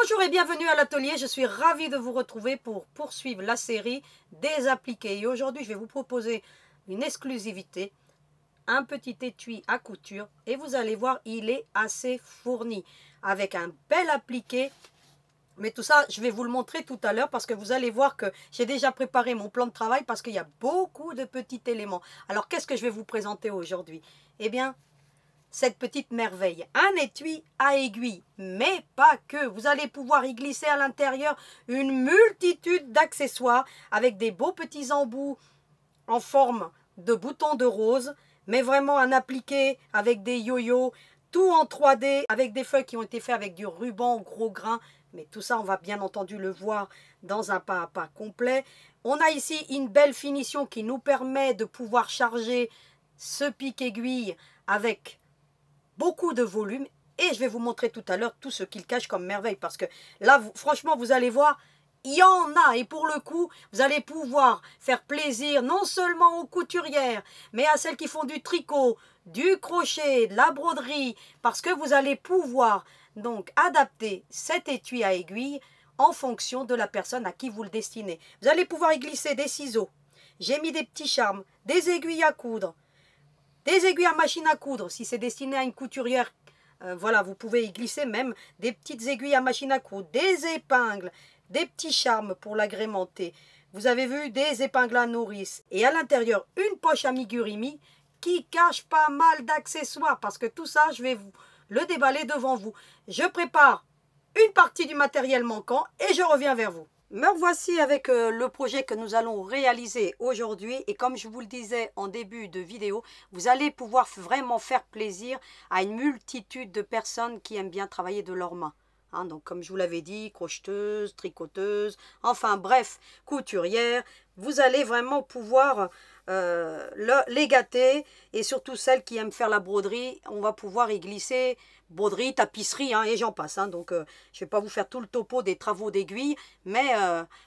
Bonjour et bienvenue à l'atelier, je suis ravie de vous retrouver pour poursuivre la série des appliqués. Et aujourd'hui, je vais vous proposer une exclusivité, un petit étui à couture. Et vous allez voir, il est assez fourni, avec un bel appliqué. Mais tout ça, je vais vous le montrer tout à l'heure parce que vous allez voir que j'ai déjà préparé mon plan de travail parce qu'il y a beaucoup de petits éléments. Alors, qu'est-ce que je vais vous présenter aujourd'hui? Eh bien, cette petite merveille, un étui à aiguille, mais pas que. Vous allez pouvoir y glisser à l'intérieur une multitude d'accessoires avec des beaux petits embouts en forme de boutons de rose, mais vraiment un appliqué avec des yo-yo, tout en 3D, avec des feuilles qui ont été faites avec du ruban gros grain. Mais tout ça, on va bien entendu le voir dans un pas à pas complet. On a ici une belle finition qui nous permet de pouvoir charger ce pic-aiguille avec beaucoup de volume, et je vais vous montrer tout à l'heure tout ce qu'il cache comme merveille, parce que là, franchement, vous allez voir, il y en a, et pour le coup, vous allez pouvoir faire plaisir non seulement aux couturières, mais à celles qui font du tricot, du crochet, de la broderie, parce que vous allez pouvoir donc adapter cet étui à aiguille en fonction de la personne à qui vous le destinez. Vous allez pouvoir y glisser des ciseaux, j'ai mis des petits charmes, des aiguilles à coudre, des aiguilles à machine à coudre, si c'est destiné à une couturière, voilà, vous pouvez y glisser même des petites aiguilles à machine à coudre, des épingles, des petits charmes pour l'agrémenter. Vous avez vu, des épingles à nourrice. Et à l'intérieur, une poche amigurumi qui cache pas mal d'accessoires, parce que tout ça, je vais vous le déballer devant vous. Je prépare une partie du matériel manquant et je reviens vers vous. Me revoici avec le projet que nous allons réaliser aujourd'hui, et comme je vous le disais en début de vidéo, vous allez pouvoir vraiment faire plaisir à une multitude de personnes qui aiment bien travailler de leurs mains. Hein, donc comme je vous l'avais dit, crocheteuses, tricoteuses, enfin bref, couturières, vous allez vraiment pouvoir les gâter, et surtout celles qui aiment faire la broderie, on va pouvoir y glisser broderie, tapisserie, hein, et j'en passe. Hein, donc je ne vais pas vous faire tout le topo des travaux d'aiguille, mais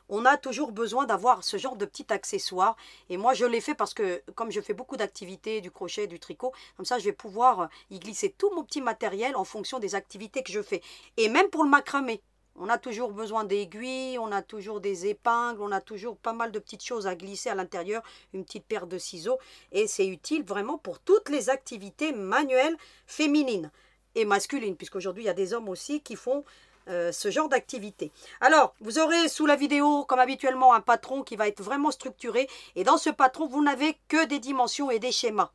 on a toujours besoin d'avoir ce genre de petit accessoire. Et moi je l'ai fait parce que comme je fais beaucoup d'activités, du crochet, du tricot, comme ça je vais pouvoir y glisser tout mon petit matériel en fonction des activités que je fais. Et même pour le macramé. On a toujours besoin d'aiguilles, on a toujours des épingles, on a toujours pas mal de petites choses à glisser à l'intérieur, une petite paire de ciseaux. Et c'est utile vraiment pour toutes les activités manuelles féminines et masculines, puisqu'aujourd'hui il y a des hommes aussi qui font ce genre d'activité. Alors, vous aurez sous la vidéo, comme habituellement, un patron qui va être vraiment structuré. Et dans ce patron, vous n'avez que des dimensions et des schémas.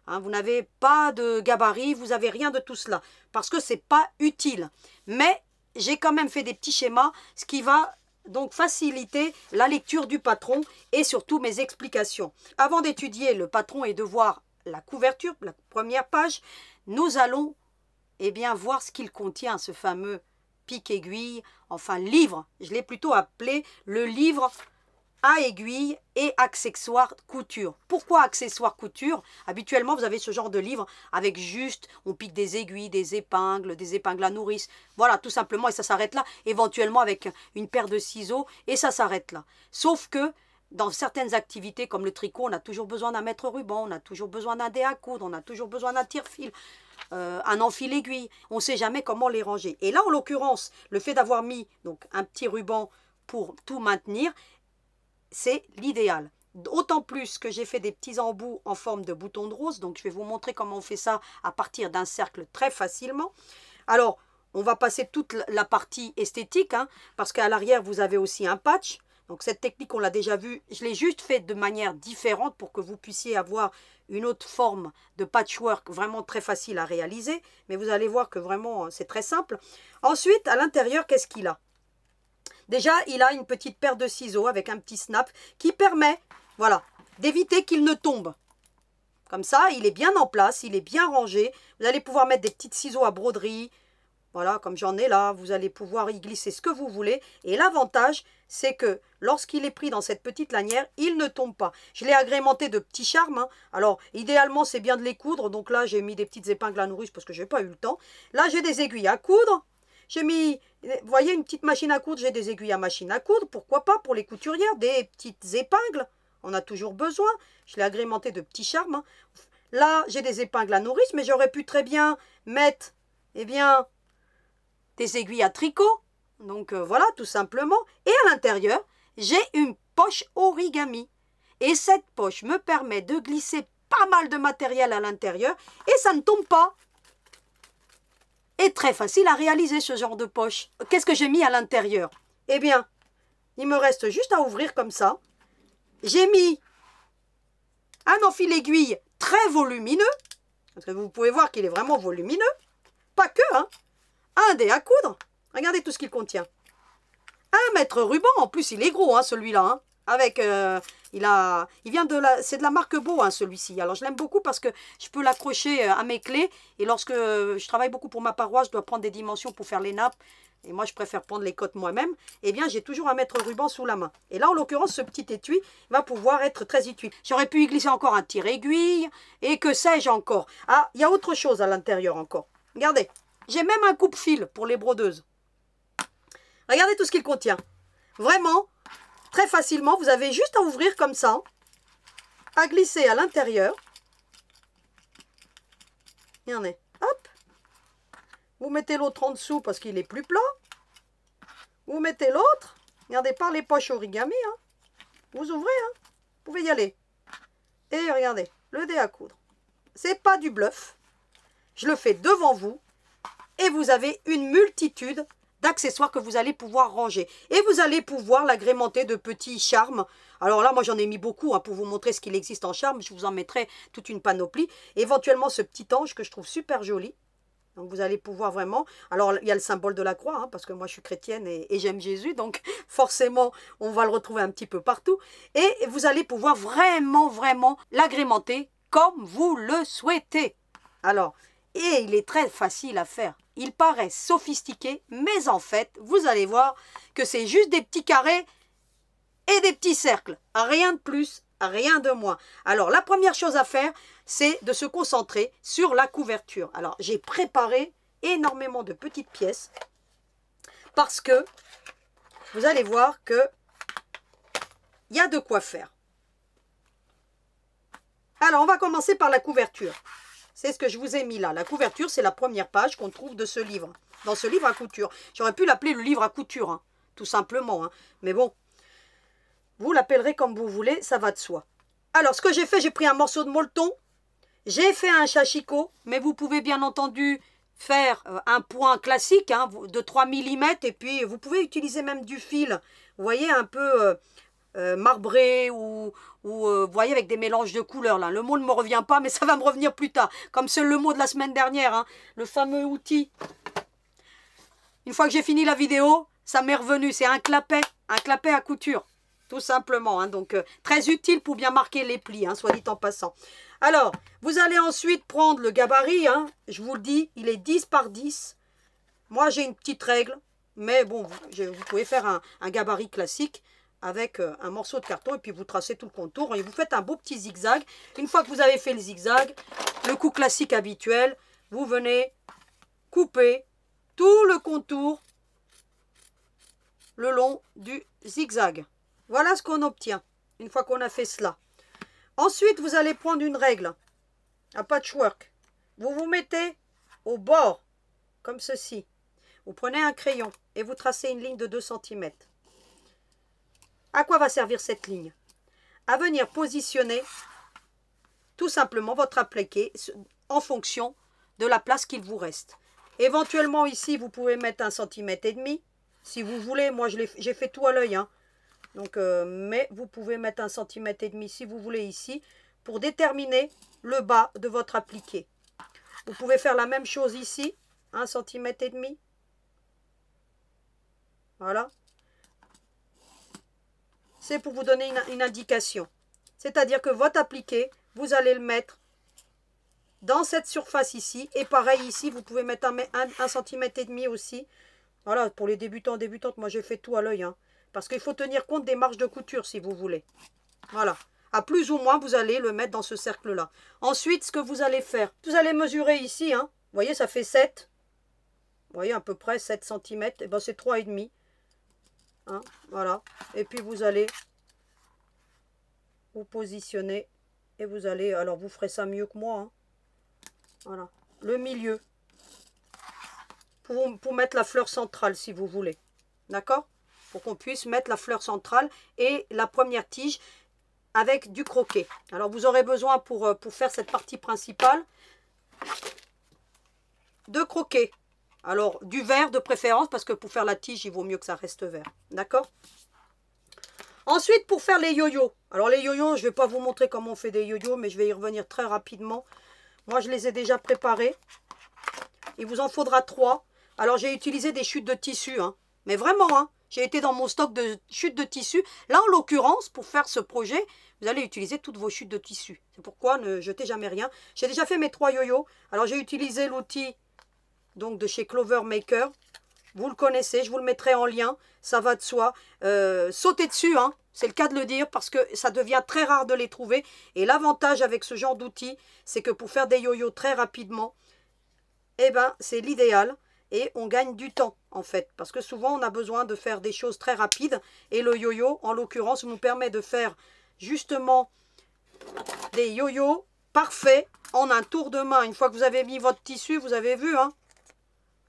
Hein, vous n'avez pas de gabarit, vous n'avez rien de tout cela, parce que ce n'est pas utile. Mais j'ai quand même fait des petits schémas, ce qui va donc faciliter la lecture du patron et surtout mes explications. Avant d'étudier le patron et de voir la couverture, la première page, nous allons voir ce qu'il contient, ce fameux pic-aiguille, enfin livre. Je l'ai plutôt appelé le livre à aiguille et accessoires couture. Pourquoi accessoires couture? Habituellement, vous avez ce genre de livre avec juste, on pique des aiguilles, des épingles à nourrice. Voilà, tout simplement, et ça s'arrête là. Éventuellement avec une paire de ciseaux, et ça s'arrête là. Sauf que dans certaines activités comme le tricot, on a toujours besoin d'un mètre-ruban, on a toujours besoin d'un dé à coudre, on a toujours besoin d'un tire-fil, un enfil-aiguille. On ne sait jamais comment les ranger. Et là, en l'occurrence, le fait d'avoir mis donc un petit ruban pour tout maintenir, c'est l'idéal. D'autant plus que j'ai fait des petits embouts en forme de bouton de rose. Donc, je vais vous montrer comment on fait ça à partir d'un cercle très facilement. Alors, on va passer toute la partie esthétique, hein, parce qu'à l'arrière, vous avez aussi un patch. Donc, cette technique, on l'a déjà vue. Je l'ai juste fait de manière différente pour que vous puissiez avoir une autre forme de patchwork vraiment très facile à réaliser. Mais vous allez voir que vraiment, c'est très simple. Ensuite, à l'intérieur, qu'est-ce qu'il a ? Déjà, il a une petite paire de ciseaux avec un petit snap qui permet, voilà, d'éviter qu'il ne tombe. Comme ça, il est bien en place, il est bien rangé. Vous allez pouvoir mettre des petits ciseaux à broderie. Voilà, comme j'en ai là, vous allez pouvoir y glisser ce que vous voulez. Et l'avantage, c'est que lorsqu'il est pris dans cette petite lanière, il ne tombe pas. Je l'ai agrémenté de petits charmes. Hein. Alors, idéalement, c'est bien de les coudre. Donc là, j'ai mis des petites épingles à nourrice parce que je n'ai pas eu le temps. Là, j'ai des aiguilles à coudre. J'ai mis, vous voyez, une petite machine à coudre, j'ai des aiguilles à machine à coudre, pourquoi pas pour les couturières, des petites épingles, on a toujours besoin, je l'ai agrémenté de petits charmes. Hein. Là, j'ai des épingles à nourrice, mais j'aurais pu très bien mettre, des aiguilles à tricot, Donc voilà, tout simplement. Et à l'intérieur, j'ai une poche origami. Et cette poche me permet de glisser pas mal de matériel à l'intérieur et ça ne tombe pas. Et très facile à réaliser ce genre de poche. Qu'est-ce que j'ai mis à l'intérieur? Eh bien, il me reste juste à ouvrir comme ça. J'ai mis un enfil aiguille très volumineux. Parce que vous pouvez voir qu'il est vraiment volumineux. Pas que, hein. Un dé à coudre. Regardez tout ce qu'il contient. 1 mètre ruban. En plus, il est gros, hein, celui-là. Hein. Avec, il vient c'est de la marque Beau, hein, celui-ci. Alors, je l'aime beaucoup parce que je peux l'accrocher à mes clés. Et lorsque je travaille beaucoup pour ma paroisse, je dois prendre des dimensions pour faire les nappes. Et moi, je préfère prendre les cottes moi-même. Eh bien, j'ai toujours 1 mètre ruban sous la main. Et là, en l'occurrence, ce petit étui va pouvoir être très utile. J'aurais pu y glisser encore un tire-aiguille. Et que sais-je encore? Ah, il y a autre chose à l'intérieur encore. Regardez, j'ai même un coupe-fil pour les brodeuses. Regardez tout ce qu'il contient. Vraiment, très facilement, vous avez juste à ouvrir comme ça, à glisser à l'intérieur. Regardez, hop. Vous mettez l'autre en dessous parce qu'il est plus plat. Vous mettez l'autre. Regardez, par les poches origami. Hein. Vous ouvrez, hein. Vous pouvez y aller. Et regardez, le dé à coudre. C'est pas du bluff. Je le fais devant vous. Et vous avez une multitude d'accessoires que vous allez pouvoir ranger. Et vous allez pouvoir l'agrémenter de petits charmes. Alors là, moi j'en ai mis beaucoup hein, pour vous montrer ce qu'il existe en charme. Je vous en mettrai toute une panoplie. Éventuellement ce petit ange que je trouve super joli. Donc vous allez pouvoir vraiment... Alors il y a le symbole de la croix, hein, parce que moi je suis chrétienne et j'aime Jésus. Donc forcément on va le retrouver un petit peu partout. Et vous allez pouvoir vraiment l'agrémenter comme vous le souhaitez. Alors, et il est très facile à faire. Il paraît sophistiqué, mais en fait, vous allez voir que c'est juste des petits carrés et des petits cercles. Rien de plus, rien de moins. Alors, la première chose à faire, c'est de se concentrer sur la couverture. Alors, j'ai préparé énormément de petites pièces parce que vous allez voir que il y a de quoi faire. Alors, on va commencer par la couverture. C'est ce que je vous ai mis là. La couverture, c'est la première page qu'on trouve de ce livre. Dans ce livre à couture. J'aurais pu l'appeler le livre à couture, hein, tout simplement. Hein. Mais bon, vous l'appellerez comme vous voulez, ça va de soi. Alors, ce que j'ai fait, j'ai pris un morceau de molleton. J'ai fait un chachicot, mais vous pouvez bien entendu faire un point classique hein, de 3 mm. Et puis, vous pouvez utiliser même du fil. Vous voyez, un peu... marbré ou vous voyez avec des mélanges de couleurs là. Le mot ne me revient pas mais ça va me revenir plus tard. Comme c'est le mot de la semaine dernière, hein, le fameux outil. Une fois que j'ai fini la vidéo, ça m'est revenu. C'est un clapet à couture. Tout simplement. Hein, donc très utile pour bien marquer les plis, hein, soit dit en passant. Alors, vous allez ensuite prendre le gabarit. Hein, je vous le dis, il est 10 par 10. Moi j'ai une petite règle. Mais bon, vous pouvez faire un gabarit classique. Avec un morceau de carton et puis vous tracez tout le contour et vous faites un beau petit zigzag. Une fois que vous avez fait le zigzag, le coup classique habituel, vous venez couper tout le contour le long du zigzag. Voilà ce qu'on obtient une fois qu'on a fait cela. Ensuite, vous allez prendre une règle, un patchwork. Vous vous mettez au bord, comme ceci. Vous prenez un crayon et vous tracez une ligne de 2 cm. À quoi va servir cette ligne? À venir positionner tout simplement votre appliqué en fonction de la place qu'il vous reste. Éventuellement ici, vous pouvez mettre 1,5 cm. Si vous voulez, moi j'ai fait tout à l'œil. Hein. Donc, mais vous pouvez mettre 1,5 cm si vous voulez ici pour déterminer le bas de votre appliqué. Vous pouvez faire la même chose ici, 1,5 cm. Voilà. C'est pour vous donner une indication. C'est-à-dire que votre appliqué, vous allez le mettre dans cette surface ici. Et pareil ici, vous pouvez mettre 1,5 cm aussi. Voilà, pour les débutants, débutantes, moi j'ai fait tout à l'œil. Hein, parce qu'il faut tenir compte des marges de couture si vous voulez. Voilà. À plus ou moins, vous allez le mettre dans ce cercle-là. Ensuite, ce que vous allez faire, vous allez mesurer ici. Hein, vous voyez, ça fait 7. Vous voyez, à peu près 7 cm. Et ben c'est 3,5. Hein, voilà, et puis vous allez vous positionner et vous allez, alors vous ferez ça mieux que moi, hein. Voilà, le milieu pour mettre la fleur centrale si vous voulez. D'accord? Pour qu'on puisse mettre la fleur centrale et la première tige avec du croquet. Alors vous aurez besoin pour faire cette partie principale de croquet. Alors du vert de préférence parce que pour faire la tige il vaut mieux que ça reste vert. D'accord? Ensuite pour faire les yo-yo. Alors les yo-yo je ne vais pas vous montrer comment on fait des yo-yo mais je vais y revenir très rapidement. Moi je les ai déjà préparés. Il vous en faudra 3. Alors j'ai utilisé des chutes de tissu. Hein. Mais vraiment hein. J'ai été dans mon stock de chutes de tissu. Là, en l'occurrence, pour faire ce projet, vous allez utiliser toutes vos chutes de tissu. C'est pourquoi ne jetez jamais rien. J'ai déjà fait mes 3 yo-yo. Alors, j'ai utilisé l'outil donc de chez Clover Maker. Vous le connaissez, je vous le mettrai en lien. Ça va de soi. Sautez dessus, hein. C'est le cas de le dire parce que ça devient très rare de les trouver. Et l'avantage avec ce genre d'outil, c'est que pour faire des yo-yo très rapidement, eh ben, c'est l'idéal. Et on gagne du temps en fait, parce que souvent on a besoin de faire des choses très rapides et le yo-yo en l'occurrence nous permet de faire justement des yo-yo parfaits en un tour de main. Une fois que vous avez mis votre tissu, vous avez vu, hein,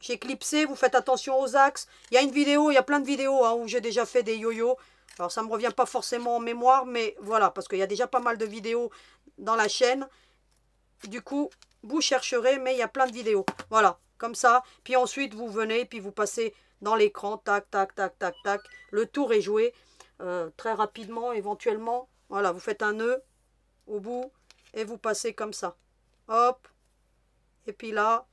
j'ai clipsé, vous faites attention aux axes. Il y a une vidéo, il y a plein de vidéos hein, où j'ai déjà fait des yo-yo. Alors ça ne me revient pas forcément en mémoire, mais voilà, parce qu'il y a déjà pas mal de vidéos dans la chaîne. Du coup, vous chercherez, mais il y a plein de vidéos. Voilà. Comme ça, puis ensuite vous venez, puis vous passez dans l'écran, tac, tac, tac, tac, tac. Le tour est joué très rapidement, éventuellement. Voilà, vous faites un nœud au bout et vous passez comme ça. Hop, et puis là,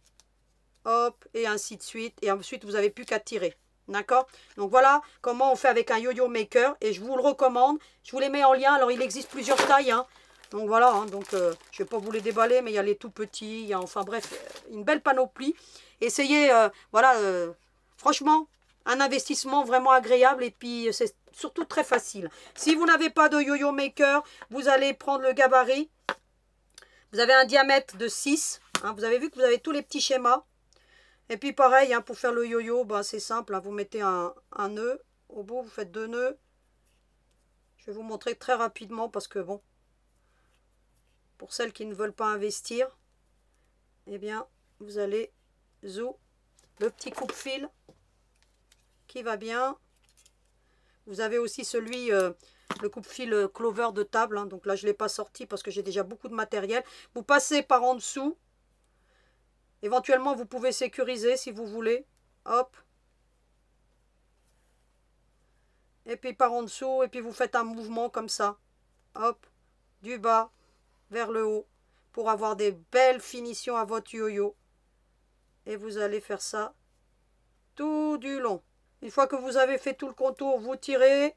hop, et ainsi de suite. Et ensuite, vous n'avez plus qu'à tirer. D'accord? Donc voilà comment on fait avec un yo-yo maker et je vous le recommande. Je vous les mets en lien. Alors, il existe plusieurs tailles, hein. Donc voilà, hein, donc, je ne vais pas vous les déballer, mais il y a les tout petits, il y a enfin bref, une belle panoplie. Essayez, voilà, franchement, un investissement vraiment agréable et puis c'est surtout très facile. Si vous n'avez pas de yo-yo maker, vous allez prendre le gabarit. Vous avez un diamètre de 6, hein, vous avez vu que vous avez tous les petits schémas. Et puis pareil, hein, pour faire le yo-yo, ben, c'est simple, hein, vous mettez un nœud, au bout vous faites 2 nœuds. Je vais vous montrer très rapidement parce que bon, pour celles qui ne veulent pas investir, eh bien, vous allez le petit coupe-fil qui va bien. Vous avez aussi celui, le coupe-fil Clover de table. Hein, donc là, je ne l'ai pas sorti parce que j'ai déjà beaucoup de matériel. Vous passez par en dessous. Éventuellement, vous pouvez sécuriser si vous voulez. Hop. Et puis par en dessous. Et puis vous faites un mouvement comme ça. Hop. Du bas vers le haut pour avoir des belles finitions à votre yo-yo. Et vous allez faire ça tout du long. Une fois que vous avez fait tout le contour, vous tirez.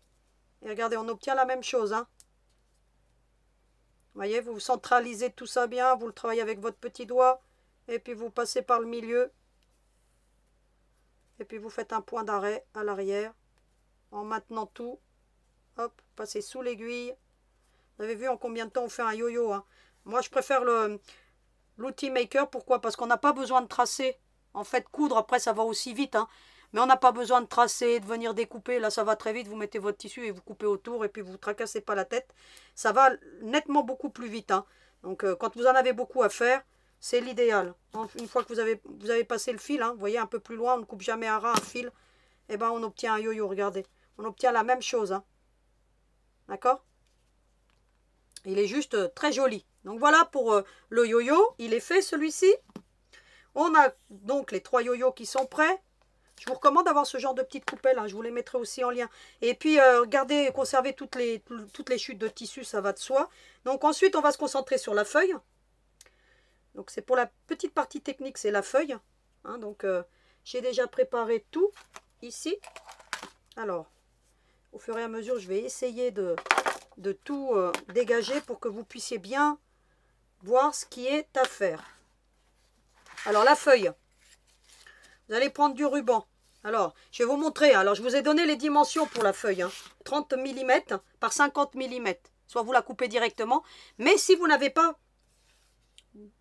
Et regardez, on obtient la même chose. Hein. Vous voyez, vous centralisez tout ça bien. Vous le travaillez avec votre petit doigt. Et puis vous passez par le milieu. Et puis vous faites un point d'arrêt à l'arrière. En maintenant tout. Hop, passez sous l'aiguille. Vous avez vu en combien de temps on fait un yo-yo. Hein. Moi, je préfère l'outil maker. Pourquoi? Parce qu'on n'a pas besoin de tracer. En fait, coudre, après, ça va aussi vite. Hein. Mais on n'a pas besoin de tracer, de venir découper. Là, ça va très vite. Vous mettez votre tissu et vous coupez autour. Et puis, vous ne tracassez pas la tête. Ça va nettement beaucoup plus vite. Hein. Donc, quand vous en avez beaucoup à faire, c'est l'idéal. Une fois que vous avez passé le fil, hein, vous voyez, un peu plus loin, on ne coupe jamais à ras un fil. Et ben, on obtient un yo-yo. Regardez. On obtient la même chose. Hein. D'accord? Il est juste très joli. Donc voilà pour le yo-yo. Il est fait celui-ci. On a donc les 3 yo-yo qui sont prêts. Je vous recommande d'avoir ce genre de petites coupelles. Hein. Je vous les mettrai aussi en lien. Et puis, gardez, conservez toutes les chutes de tissu. Ça va de soi. Donc ensuite, on va se concentrer sur la feuille. Donc c'est pour la petite partie technique, c'est la feuille. Hein. Donc j'ai déjà préparé tout ici. Alors, au fur et à mesure, je vais essayer de tout dégager pour que vous puissiez bien voir ce qui est à faire. Alors la feuille, vous allez prendre du ruban. Alors je vais vous montrer, alors je vous ai donné les dimensions pour la feuille, hein. 30 mm par 50 mm, soit vous la coupez directement, mais si vous n'avez pas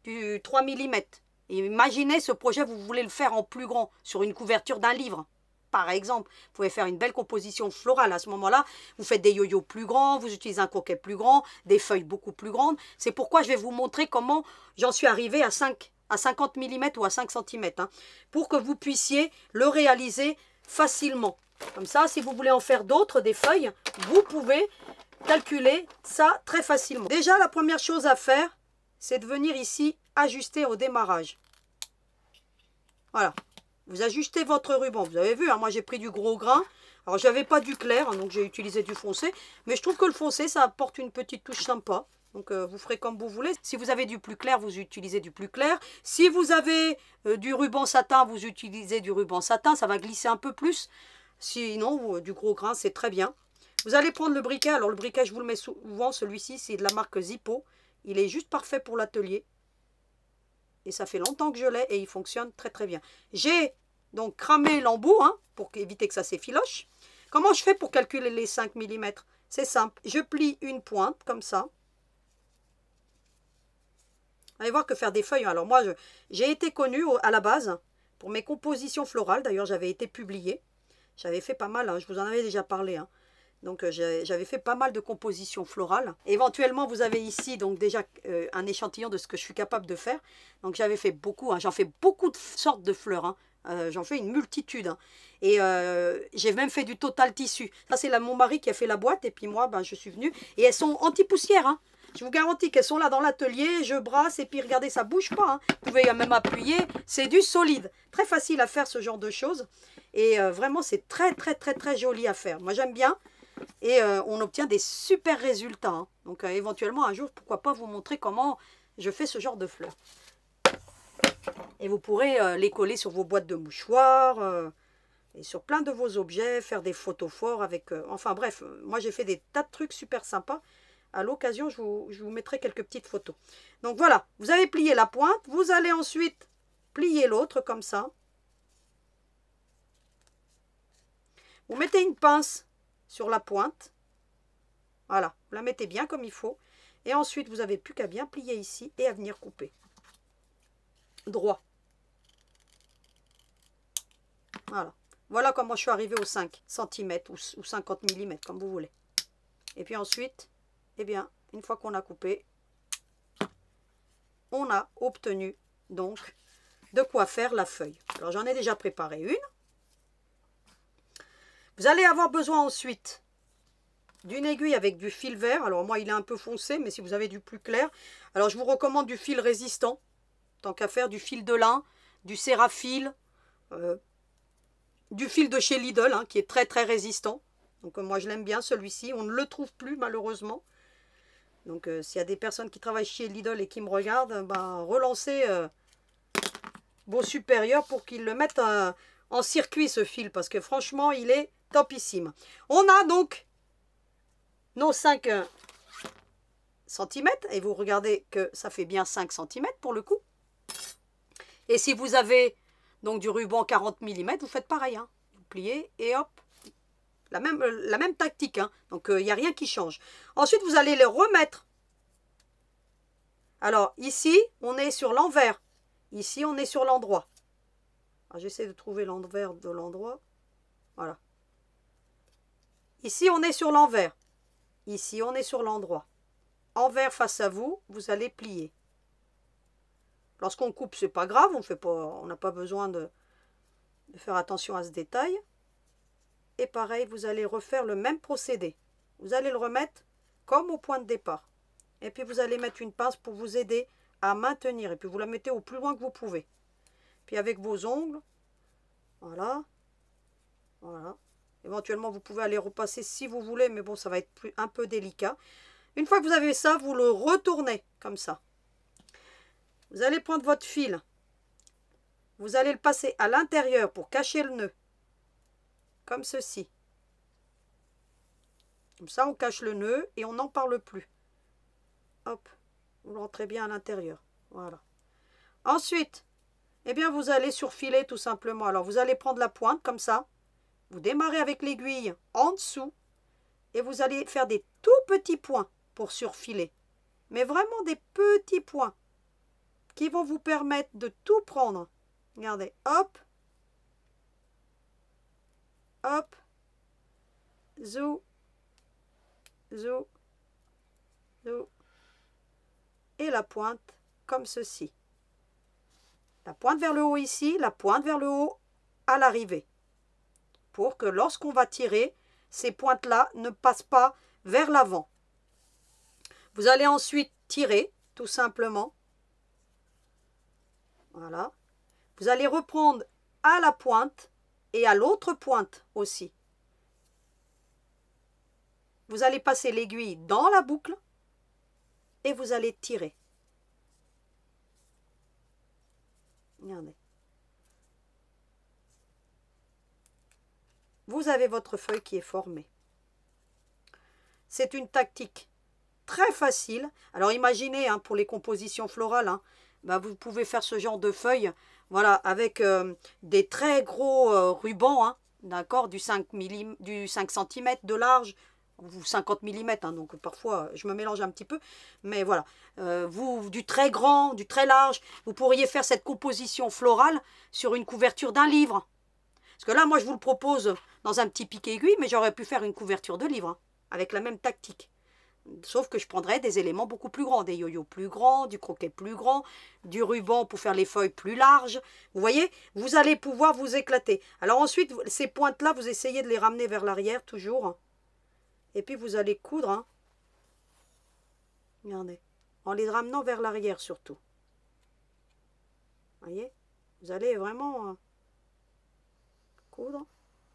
du 3 mm, imaginez ce projet, vous voulez le faire en plus grand, sur une couverture d'un livre. Par exemple, vous pouvez faire une belle composition florale à ce moment-là. Vous faites des yo-yo plus grands, vous utilisez un croquet plus grand, des feuilles beaucoup plus grandes. C'est pourquoi je vais vous montrer comment j'en suis arrivée à 50 mm ou à 5 cm. Hein, pour que vous puissiez le réaliser facilement. Comme ça, si vous voulez en faire d'autres, des feuilles, vous pouvez calculer ça très facilement. Déjà, la première chose à faire, c'est de venir ici ajuster au démarrage. Voilà. Vous ajustez votre ruban. Vous avez vu, hein, moi j'ai pris du gros grain. Alors, j'avais pas du clair, hein, donc j'ai utilisé du foncé. Mais je trouve que le foncé, ça apporte une petite touche sympa. Donc, vous ferez comme vous voulez. Si vous avez du plus clair, vous utilisez du plus clair. Si vous avez du ruban satin, vous utilisez du ruban satin. Ça va glisser un peu plus. Sinon, du gros grain, c'est très bien. Vous allez prendre le briquet. Alors, le briquet, je vous le mets souvent. Celui-ci, c'est de la marque Zippo. Il est juste parfait pour l'atelier. Et ça fait longtemps que je l'ai et il fonctionne très très bien. J'ai donc cramé l'embout hein, pour éviter que ça s'effiloche. Comment je fais pour calculer les 5 mm? C'est simple. Je plie une pointe comme ça. Vous allez voir que faire des feuilles. Alors moi, j'ai été connue à la base pour mes compositions florales. D'ailleurs, j'avais été publiée. J'avais fait pas mal. Hein, je vous en avais déjà parlé. Hein. Donc j'avais fait pas mal de compositions florales. Éventuellement, vous avez ici donc déjà un échantillon de ce que je suis capable de faire. Donc j'avais fait beaucoup, hein, j'en fais beaucoup de sortes de fleurs. Hein. J'en fais une multitude. Hein. Et j'ai même fait du total tissu. Ça, c'est mon mari qui a fait la boîte. Et puis moi, ben, je suis venue. Et elles sont anti-poussière. Hein. Je vous garantis qu'elles sont là dans l'atelier. Je brasse et puis regardez, ça ne bouge pas. Hein. Vous pouvez même appuyer. C'est du solide. Très facile à faire ce genre de choses. Et vraiment, c'est très, très, très, très joli à faire. Moi, j'aime bien. Et on obtient des super résultats. Hein. Donc éventuellement un jour, pourquoi pas vous montrer comment je fais ce genre de fleurs. Et vous pourrez les coller sur vos boîtes de mouchoirs et sur plein de vos objets, faire des photos forts avec... enfin bref, moi j'ai fait des tas de trucs super sympas. À l'occasion, je vous mettrai quelques petites photos. Donc voilà, vous avez plié la pointe. Vous allez ensuite plier l'autre comme ça. Vous mettez une pince sur la pointe. Voilà, vous la mettez bien comme il faut. Et ensuite, vous n'avez plus qu'à bien plier ici et à venir couper. Droit. Voilà. Voilà comment je suis arrivée aux 5 cm ou 50 mm, comme vous voulez. Et puis ensuite, eh bien, une fois qu'on a coupé, on a obtenu donc de quoi faire la feuille. Alors, j'en ai déjà préparé une. Vous allez avoir besoin ensuite d'une aiguille avec du fil vert. Alors moi, il est un peu foncé, mais si vous avez du plus clair. Alors je vous recommande du fil résistant. Tant qu'à faire, du fil de lin, du Cérafil, du fil de chez Lidl, hein, qui est très très résistant. Donc moi, je l'aime bien celui-ci. On ne le trouve plus malheureusement. Donc s'il y a des personnes qui travaillent chez Lidl et qui me regardent, ben, relancez vos supérieurs pour qu'ils le mettent en circuit, ce fil. Parce que franchement, il est topissime. On a donc nos 5 cm. Et vous regardez que ça fait bien 5 cm pour le coup. Et si vous avez donc du ruban 40 mm, vous faites pareil. Hein. Vous pliez et hop. La même tactique. Hein. Donc il n'y a rien qui change. Ensuite, vous allez les remettre. Alors ici, on est sur l'envers. Ici, on est sur l'endroit. J'essaie de trouver l'envers de l'endroit. Voilà. Ici, on est sur l'envers. Ici, on est sur l'endroit. Envers face à vous, vous allez plier. Lorsqu'on coupe, c'est pas grave, on n'a pas besoin de faire attention à ce détail. Et pareil, vous allez refaire le même procédé. Vous allez le remettre comme au point de départ. Et puis vous allez mettre une pince pour vous aider à maintenir. Et puis vous la mettez au plus loin que vous pouvez. Puis avec vos ongles, voilà. Voilà. Éventuellement, vous pouvez aller repasser si vous voulez, mais bon, ça va être un peu délicat. Une fois que vous avez ça, vous le retournez comme ça. Vous allez prendre votre fil. Vous allez le passer à l'intérieur pour cacher le nœud. Comme ceci. Comme ça, on cache le nœud et on n'en parle plus. Hop, vous le rentrez bien à l'intérieur. Voilà. Ensuite, eh bien, vous allez surfiler tout simplement. Alors, vous allez prendre la pointe comme ça. Vous démarrez avec l'aiguille en dessous. Et vous allez faire des tout petits points pour surfiler. Mais vraiment des petits points qui vont vous permettre de tout prendre. Regardez, hop. Hop. Zou. Zou. Zou. Et la pointe comme ceci. La pointe vers le haut ici, la pointe vers le haut à l'arrivée. pour que lorsqu'on va tirer, ces pointes-là ne passent pas vers l'avant. Vous allez ensuite tirer, tout simplement. Voilà. Vous allez reprendre à la pointe et à l'autre pointe aussi. Vous allez passer l'aiguille dans la boucle et vous allez tirer. Regardez. Vous avez votre feuille qui est formée. C'est une tactique très facile. Alors imaginez, hein, pour les compositions florales, hein, bah, vous pouvez faire ce genre de feuilles, voilà, avec des très gros rubans, hein, d'accord, du 5 cm de large, ou 50 mm, hein, donc parfois je me mélange un petit peu, mais voilà, du très grand, du très large, vous pourriez faire cette composition florale sur une couverture d'un livre. Parce que là, moi, je vous le propose dans un petit pic aiguille, mais j'aurais pu faire une couverture de livre, hein, avec la même tactique. Sauf que je prendrais des éléments beaucoup plus grands, des yo-yo plus grands, du croquet plus grand, du ruban pour faire les feuilles plus larges. Vous voyez, vous allez pouvoir vous éclater. Alors ensuite, ces pointes-là, vous essayez de les ramener vers l'arrière, toujours. Et puis vous allez coudre, hein. Regardez, en les ramenant vers l'arrière surtout. Vous voyez, vous allez vraiment coudre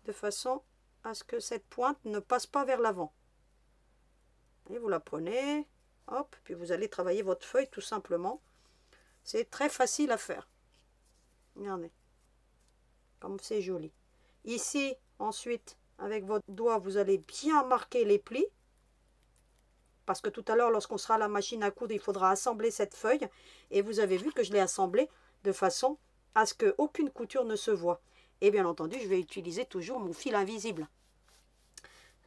de façon à ce que cette pointe ne passe pas vers l'avant. Et vous la prenez, hop, puis vous allez travailler votre feuille tout simplement. C'est très facile à faire. Regardez, comme c'est joli. Ici, ensuite, avec votre doigt, vous allez bien marquer les plis. Parce que tout à l'heure, lorsqu'on sera à la machine à coudre, il faudra assembler cette feuille. Et vous avez vu que je l'ai assemblée de façon à ce qu'aucune couture ne se voit. Et bien entendu, je vais utiliser toujours mon fil invisible.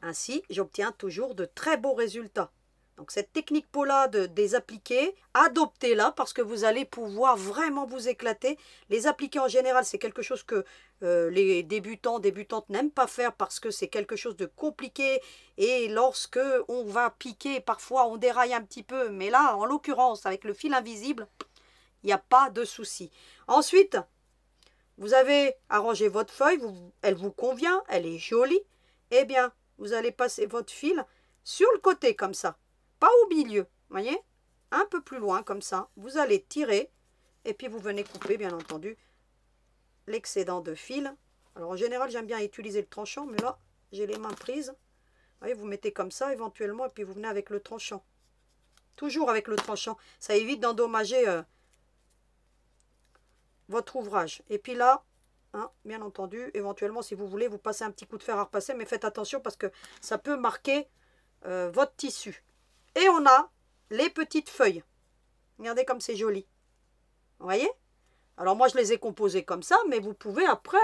Ainsi, j'obtiens toujours de très beaux résultats. Donc cette technique Paula des appliqués, adoptez-la parce que vous allez pouvoir vraiment vous éclater. Les appliqués en général, c'est quelque chose que les débutants, débutantes n'aiment pas faire parce que c'est quelque chose de compliqué. Et lorsque on va piquer, parfois on déraille un petit peu. Mais là, en l'occurrence, avec le fil invisible, il n'y a pas de souci. Ensuite, vous avez arrangé votre feuille, elle vous convient, elle est jolie. Eh bien, vous allez passer votre fil sur le côté comme ça, pas au milieu, voyez, un peu plus loin comme ça. Vous allez tirer et puis vous venez couper bien entendu l'excédent de fil. Alors en général j'aime bien utiliser le tranchant, mais là j'ai les mains prises. Vous voyez, vous mettez comme ça éventuellement et puis vous venez avec le tranchant. Toujours avec le tranchant, ça évite d'endommager votre ouvrage. Et puis là, hein, bien entendu, éventuellement, si vous voulez, vous passez un petit coup de fer à repasser, mais faites attention parce que ça peut marquer votre tissu. Et on a les petites feuilles. Regardez comme c'est joli. Vous voyez? Alors moi, je les ai composées comme ça, mais vous pouvez après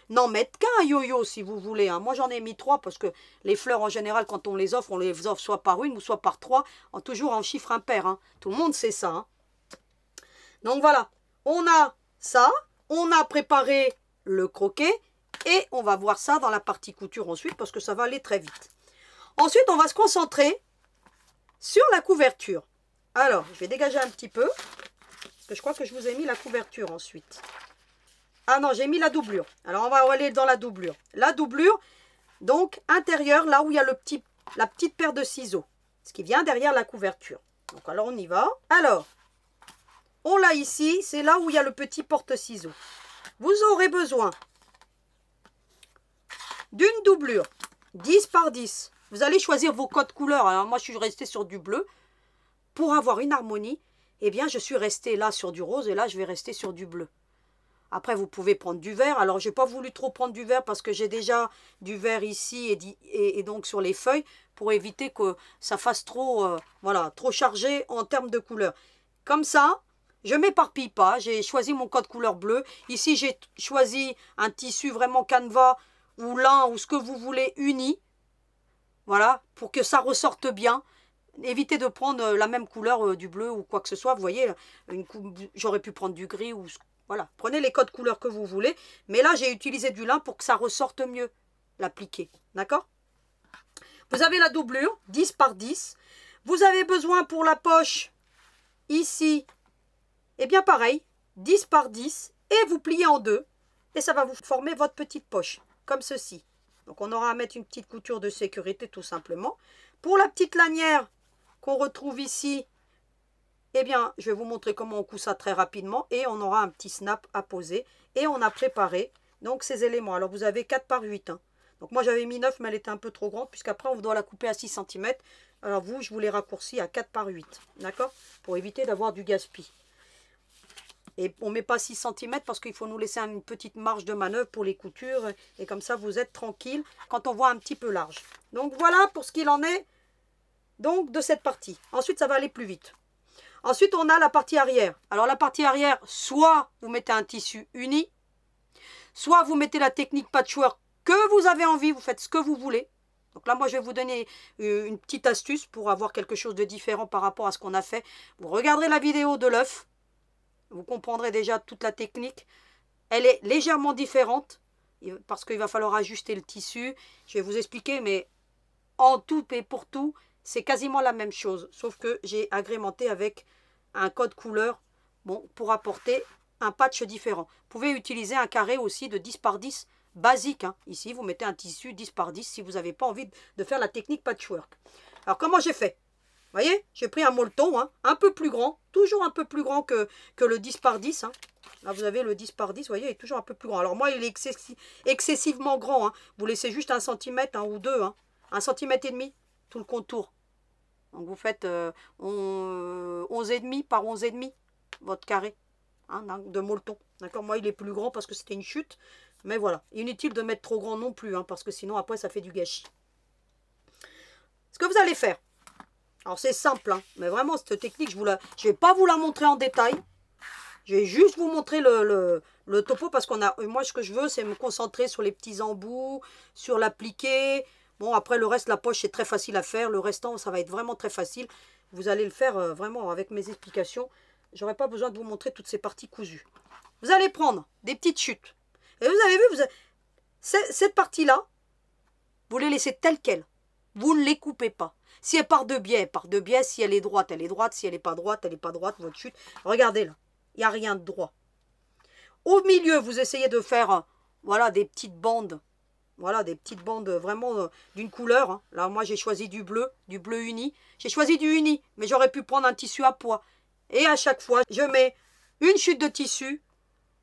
n'en mettre qu'un yo-yo si vous voulez. Hein. Moi, j'en ai mis 3 parce que les fleurs, en général, quand on les offre soit par une ou soit par 3, toujours en chiffre impair. Hein. Tout le monde sait ça. Hein. Donc voilà, on a ça, on a préparé le croquet et on va voir ça dans la partie couture ensuite parce que ça va aller très vite. Ensuite, on va se concentrer sur la couverture. Alors, je vais dégager un petit peu parce que je crois que je vous ai mis la couverture ensuite. Ah non, j'ai mis la doublure. Alors, on va aller dans la doublure. La doublure, donc intérieure, là où il y a la petite paire de ciseaux, ce qui vient derrière la couverture. Donc, alors, on y va. Alors, on l'a ici, c'est là où il y a le petit porte-ciseaux. Vous aurez besoin d'une doublure 10 par 10. Vous allez choisir vos codes couleurs. Alors moi, je suis restée sur du bleu. Pour avoir une harmonie, eh bien, je suis restée là sur du rose et là, je vais rester sur du bleu. Après, vous pouvez prendre du vert. Alors, je n'ai pas voulu trop prendre du vert parce que j'ai déjà du vert ici et donc sur les feuilles pour éviter que ça fasse trop, voilà, trop chargé en termes de couleurs. Comme ça, je ne m'éparpille pas. J'ai choisi mon code couleur bleu. Ici, j'ai choisi un tissu vraiment canevas ou lin ou ce que vous voulez uni. Voilà, pour que ça ressorte bien. Évitez de prendre la même couleur du bleu ou quoi que ce soit. Vous voyez, j'aurais pu prendre du gris ou... Voilà, prenez les codes couleurs que vous voulez. Mais là, j'ai utilisé du lin pour que ça ressorte mieux, l'appliquer. D'accord? Vous avez la doublure, 10 par 10. Vous avez besoin pour la poche, ici, et bien pareil, 10 par 10. Et vous pliez en deux. Et ça va vous former votre petite poche, comme ceci. Donc on aura à mettre une petite couture de sécurité tout simplement. Pour la petite lanière qu'on retrouve ici, eh bien je vais vous montrer comment on coud ça très rapidement. Et on aura un petit snap à poser. Et on a préparé donc ces éléments. Alors vous avez 4 par 8. Hein. Donc moi j'avais mis 9 mais elle était un peu trop grande. Puisqu'après on doit la couper à 6 cm. Alors vous, je vous l'ai raccourci à 4 par 8. D'accord? Pour éviter d'avoir du gaspillage. Et on ne met pas 6 cm parce qu'il faut nous laisser une petite marge de manœuvre pour les coutures. Et comme ça, vous êtes tranquille quand on voit un petit peu large. Donc voilà pour ce qu'il en est donc, de cette partie. Ensuite, ça va aller plus vite. Ensuite, on a la partie arrière. Alors la partie arrière, soit vous mettez un tissu uni, soit vous mettez la technique patchwork que vous avez envie, vous faites ce que vous voulez. Donc là, moi, je vais vous donner une petite astuce pour avoir quelque chose de différent par rapport à ce qu'on a fait. Vous regarderez la vidéo de l'œuf. Vous comprendrez déjà toute la technique. Elle est légèrement différente parce qu'il va falloir ajuster le tissu. Je vais vous expliquer, mais en tout et pour tout, c'est quasiment la même chose. Sauf que j'ai agrémenté avec un code couleur pour apporter un patch différent. Vous pouvez utiliser un carré aussi de 10 par 10 basique. Hein. Ici, vous mettez un tissu 10 par 10 si vous n'avez pas envie de faire la technique patchwork. Alors, comment j'ai fait ? Vous voyez, j'ai pris un molleton, hein, un peu plus grand, toujours un peu plus grand que le 10 par 10. Hein. Là, vous avez le 10 par 10, vous voyez, il est toujours un peu plus grand. Alors moi, il est excessivement grand. Hein. Vous laissez juste 1 cm ou 2, hein, 1,5 cm, tout le contour. Donc vous faites 11,5 par 11,5, votre carré hein, de molleton. D'accord. Moi, il est plus grand parce que c'était une chute. Mais voilà, inutile de mettre trop grand non plus, hein, parce que sinon, après, ça fait du gâchis. Ce que vous allez faire, alors c'est simple, hein, mais vraiment cette technique, je ne vais pas vous la montrer en détail. Je vais juste vous montrer le topo parce moi ce que je veux c'est me concentrer sur les petits embouts, sur l'appliqué. Bon après le reste, la poche c'est très facile à faire. Le restant ça va être vraiment très facile. Vous allez le faire vraiment avec mes explications. J'aurai pas besoin de vous montrer toutes ces parties cousues. Vous allez prendre des petites chutes. Et vous avez vu, cette partie-là, vous les laissez telle qu'elle. Vous ne les coupez pas. Si elle part de biais, elle part de biais. Si elle est droite, elle est droite. Si elle n'est pas droite, elle n'est pas droite, votre chute. Regardez là, il n'y a rien de droit. Au milieu, vous essayez de faire voilà, des petites bandes. Voilà, des petites bandes vraiment d'une couleur. Hein. Là, moi, j'ai choisi du bleu uni. J'ai choisi du uni, mais j'aurais pu prendre un tissu à pois. Et à chaque fois, je mets une chute de tissu,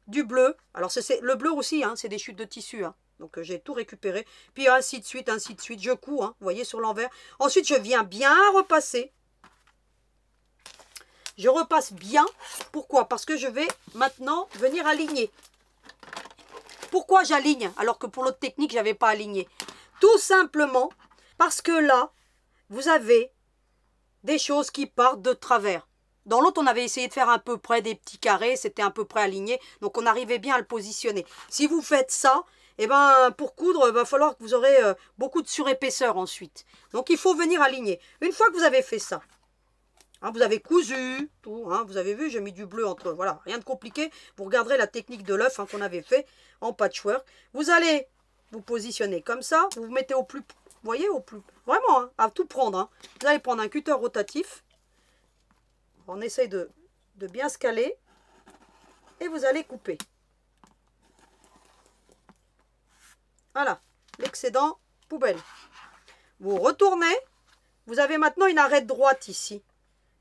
du bleu. Alors, le bleu aussi, hein, c'est des chutes de tissu. Hein. Donc, j'ai tout récupéré. Puis, ainsi de suite, ainsi de suite. Je couds, hein, vous voyez, sur l'envers. Ensuite, je viens bien repasser. Je repasse bien. Pourquoi? Parce que je vais maintenant venir aligner. Pourquoi j'aligne alors que pour l'autre technique, je n'avais pas aligné? Tout simplement parce que là, vous avez des choses qui partent de travers. Dans l'autre, on avait essayé de faire à peu près des petits carrés, c'était à peu près aligné, donc on arrivait bien à le positionner. Si vous faites ça, eh ben, pour coudre, il va falloir que vous aurez beaucoup de surépaisseur ensuite. Donc il faut venir aligner. Une fois que vous avez fait ça, hein, vous avez cousu, tout, hein, vous avez vu, j'ai mis du bleu entre, voilà, rien de compliqué. Vous regarderez la technique de l'œuf hein, qu'on avait fait en patchwork. Vous allez vous positionner comme ça, vous vous mettez au plus, vous voyez, au plus, vraiment, hein, à tout prendre. Hein. Vous allez prendre un cutter rotatif. On essaye de bien se caler et vous allez couper. Voilà, l'excédent, poubelle. Vous retournez, vous avez maintenant une arête droite ici.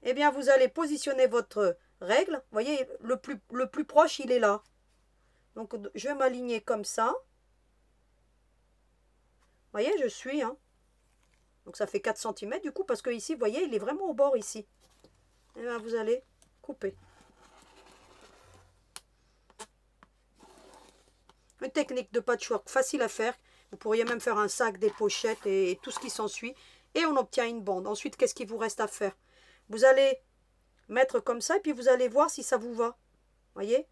Eh bien, vous allez positionner votre règle. Vous voyez, le plus proche, il est là. Donc, je vais m'aligner comme ça. Vous voyez, je suis. Hein. Donc, ça fait 4 cm du coup, parce que ici, vous voyez, il est vraiment au bord ici. Et bien, vous allez couper. Une technique de patchwork facile à faire. Vous pourriez même faire un sac, des pochettes et tout ce qui s'ensuit. Et on obtient une bande. Ensuite, qu'est-ce qu'il vous reste à faire? Vous allez mettre comme ça et puis vous allez voir si ça vous va. Voyez?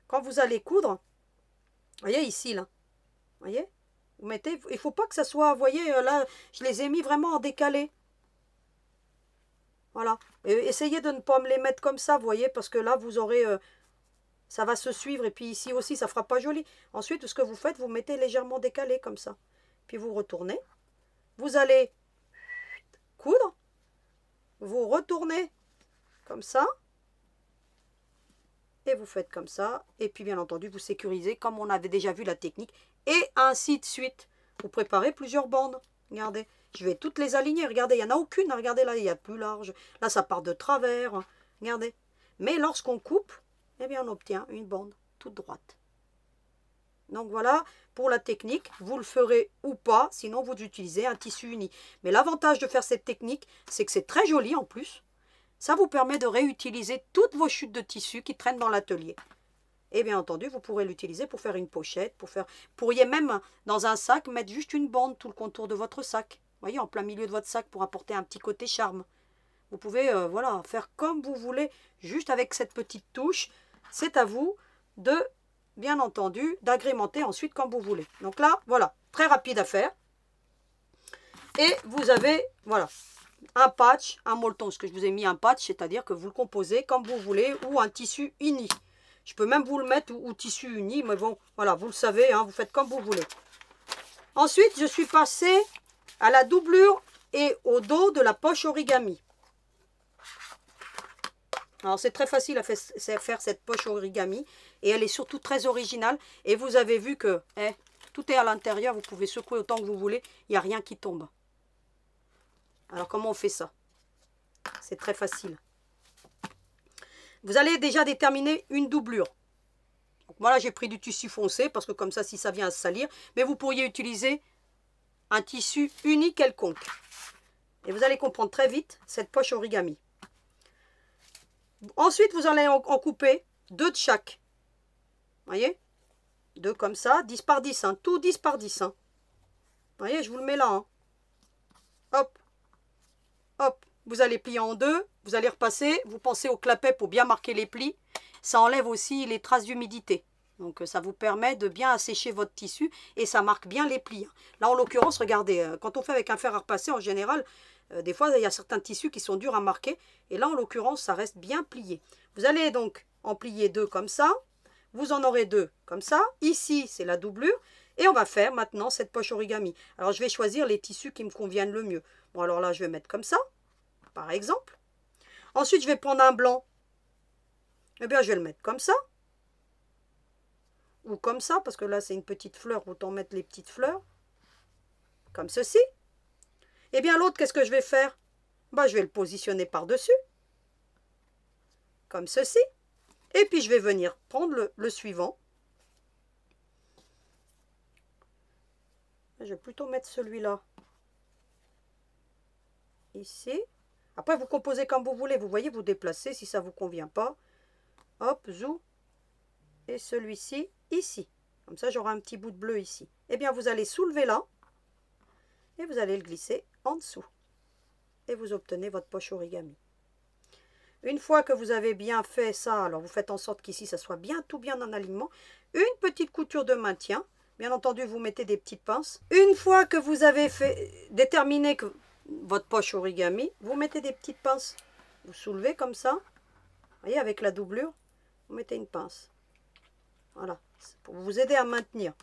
Quand vous allez coudre, voyez ici, là. Voyez? Vous mettez, il ne faut pas que ça soit, vous voyez, là, je les ai mis vraiment en décalé. Voilà. Et essayez de ne pas me les mettre comme ça, vous voyez, parce que là, vous aurez, ça va se suivre. Et puis ici aussi, ça ne fera pas joli. Ensuite, ce que vous faites, vous mettez légèrement décalé comme ça. Puis vous retournez. Vous allez coudre. Vous retournez comme ça. Et vous faites comme ça. Et puis bien entendu, vous sécurisez comme on avait déjà vu la technique. Et ainsi de suite. Vous préparez plusieurs bandes. Regardez. Je vais toutes les aligner. Regardez, il n'y en a aucune. Regardez là, il y a plus large. Là, ça part de travers. Regardez. Mais lorsqu'on coupe, eh bien on obtient une bande toute droite. Donc voilà pour la technique. Vous le ferez ou pas. Sinon, vous utilisez un tissu uni. Mais l'avantage de faire cette technique, c'est que c'est très joli en plus. Ça vous permet de réutiliser toutes vos chutes de tissu qui traînent dans l'atelier. Et bien entendu, vous pourrez l'utiliser pour faire une pochette, vous pourriez même, dans un sac, mettre juste une bande tout le contour de votre sac. Vous voyez, en plein milieu de votre sac pour apporter un petit côté charme. Vous pouvez voilà, faire comme vous voulez, juste avec cette petite touche. C'est à vous de, bien entendu, d'agrémenter ensuite comme vous voulez. Donc là, voilà, très rapide à faire. Et vous avez, voilà, un patch, un molleton. Ce que je vous ai mis un patch, c'est-à-dire que vous le composez comme vous voulez ou un tissu uni. Je peux même vous le mettre ou tissu uni, mais bon, voilà, vous le savez, hein, vous faites comme vous voulez. Ensuite, je suis passée à la doublure et au dos de la poche origami. Alors, c'est très facile à faire cette poche origami et elle est surtout très originale. Et vous avez vu que tout est à l'intérieur, vous pouvez secouer autant que vous voulez, il n'y a rien qui tombe. Alors, comment on fait ça? C'est très facile. Vous allez déjà déterminer une doublure. Donc, moi, là, j'ai pris du tissu foncé parce que comme ça, si ça vient à se salir, mais vous pourriez utiliser un tissu uni quelconque. Et vous allez comprendre très vite cette poche origami. Ensuite, vous allez en couper 2 de chaque. Vous voyez? 2 comme ça, 10 par 10, hein, tout 10 par 10. Hein. Vous voyez, je vous le mets là. Hein. Hop, hop. Vous allez plier en deux, vous allez repasser, vous pensez au clapet pour bien marquer les plis. Ça enlève aussi les traces d'humidité. Donc ça vous permet de bien assécher votre tissu et ça marque bien les plis. Là en l'occurrence, regardez, quand on fait avec un fer à repasser, en général, des fois il y a certains tissus qui sont durs à marquer. Et là en l'occurrence, ça reste bien plié. Vous allez donc en plier 2 comme ça. Vous en aurez 2 comme ça. Ici, c'est la doublure. Et on va faire maintenant cette poche origami. Alors je vais choisir les tissus qui me conviennent le mieux. Bon alors là, je vais mettre comme ça. Par exemple. Ensuite, je vais prendre un blanc. Eh bien, je vais le mettre comme ça. Ou comme ça, parce que là, c'est une petite fleur. Autant mettre les petites fleurs. Comme ceci. Eh bien, l'autre, qu'est-ce que je vais faire? Bah, je vais le positionner par-dessus. Comme ceci. Et puis, je vais venir prendre le suivant. Je vais plutôt mettre celui-là. Ici. Après, vous composez comme vous voulez. Vous voyez, vous déplacez si ça ne vous convient pas. Hop, zou. Et celui-ci, ici. Comme ça, j'aurai un petit bout de bleu ici. Eh bien, vous allez soulever là. Et vous allez le glisser en dessous. Et vous obtenez votre poche origami. Une fois que vous avez bien fait ça, alors vous faites en sorte qu'ici, ça soit bien, tout bien en alignement. Une petite couture de maintien. Bien entendu, vous mettez des petites pinces. Une fois que vous avez déterminé que votre poche origami, vous mettez des petites pinces. Vous soulevez comme ça. Vous voyez, avec la doublure, vous mettez une pince. Voilà, pour vous aider à maintenir.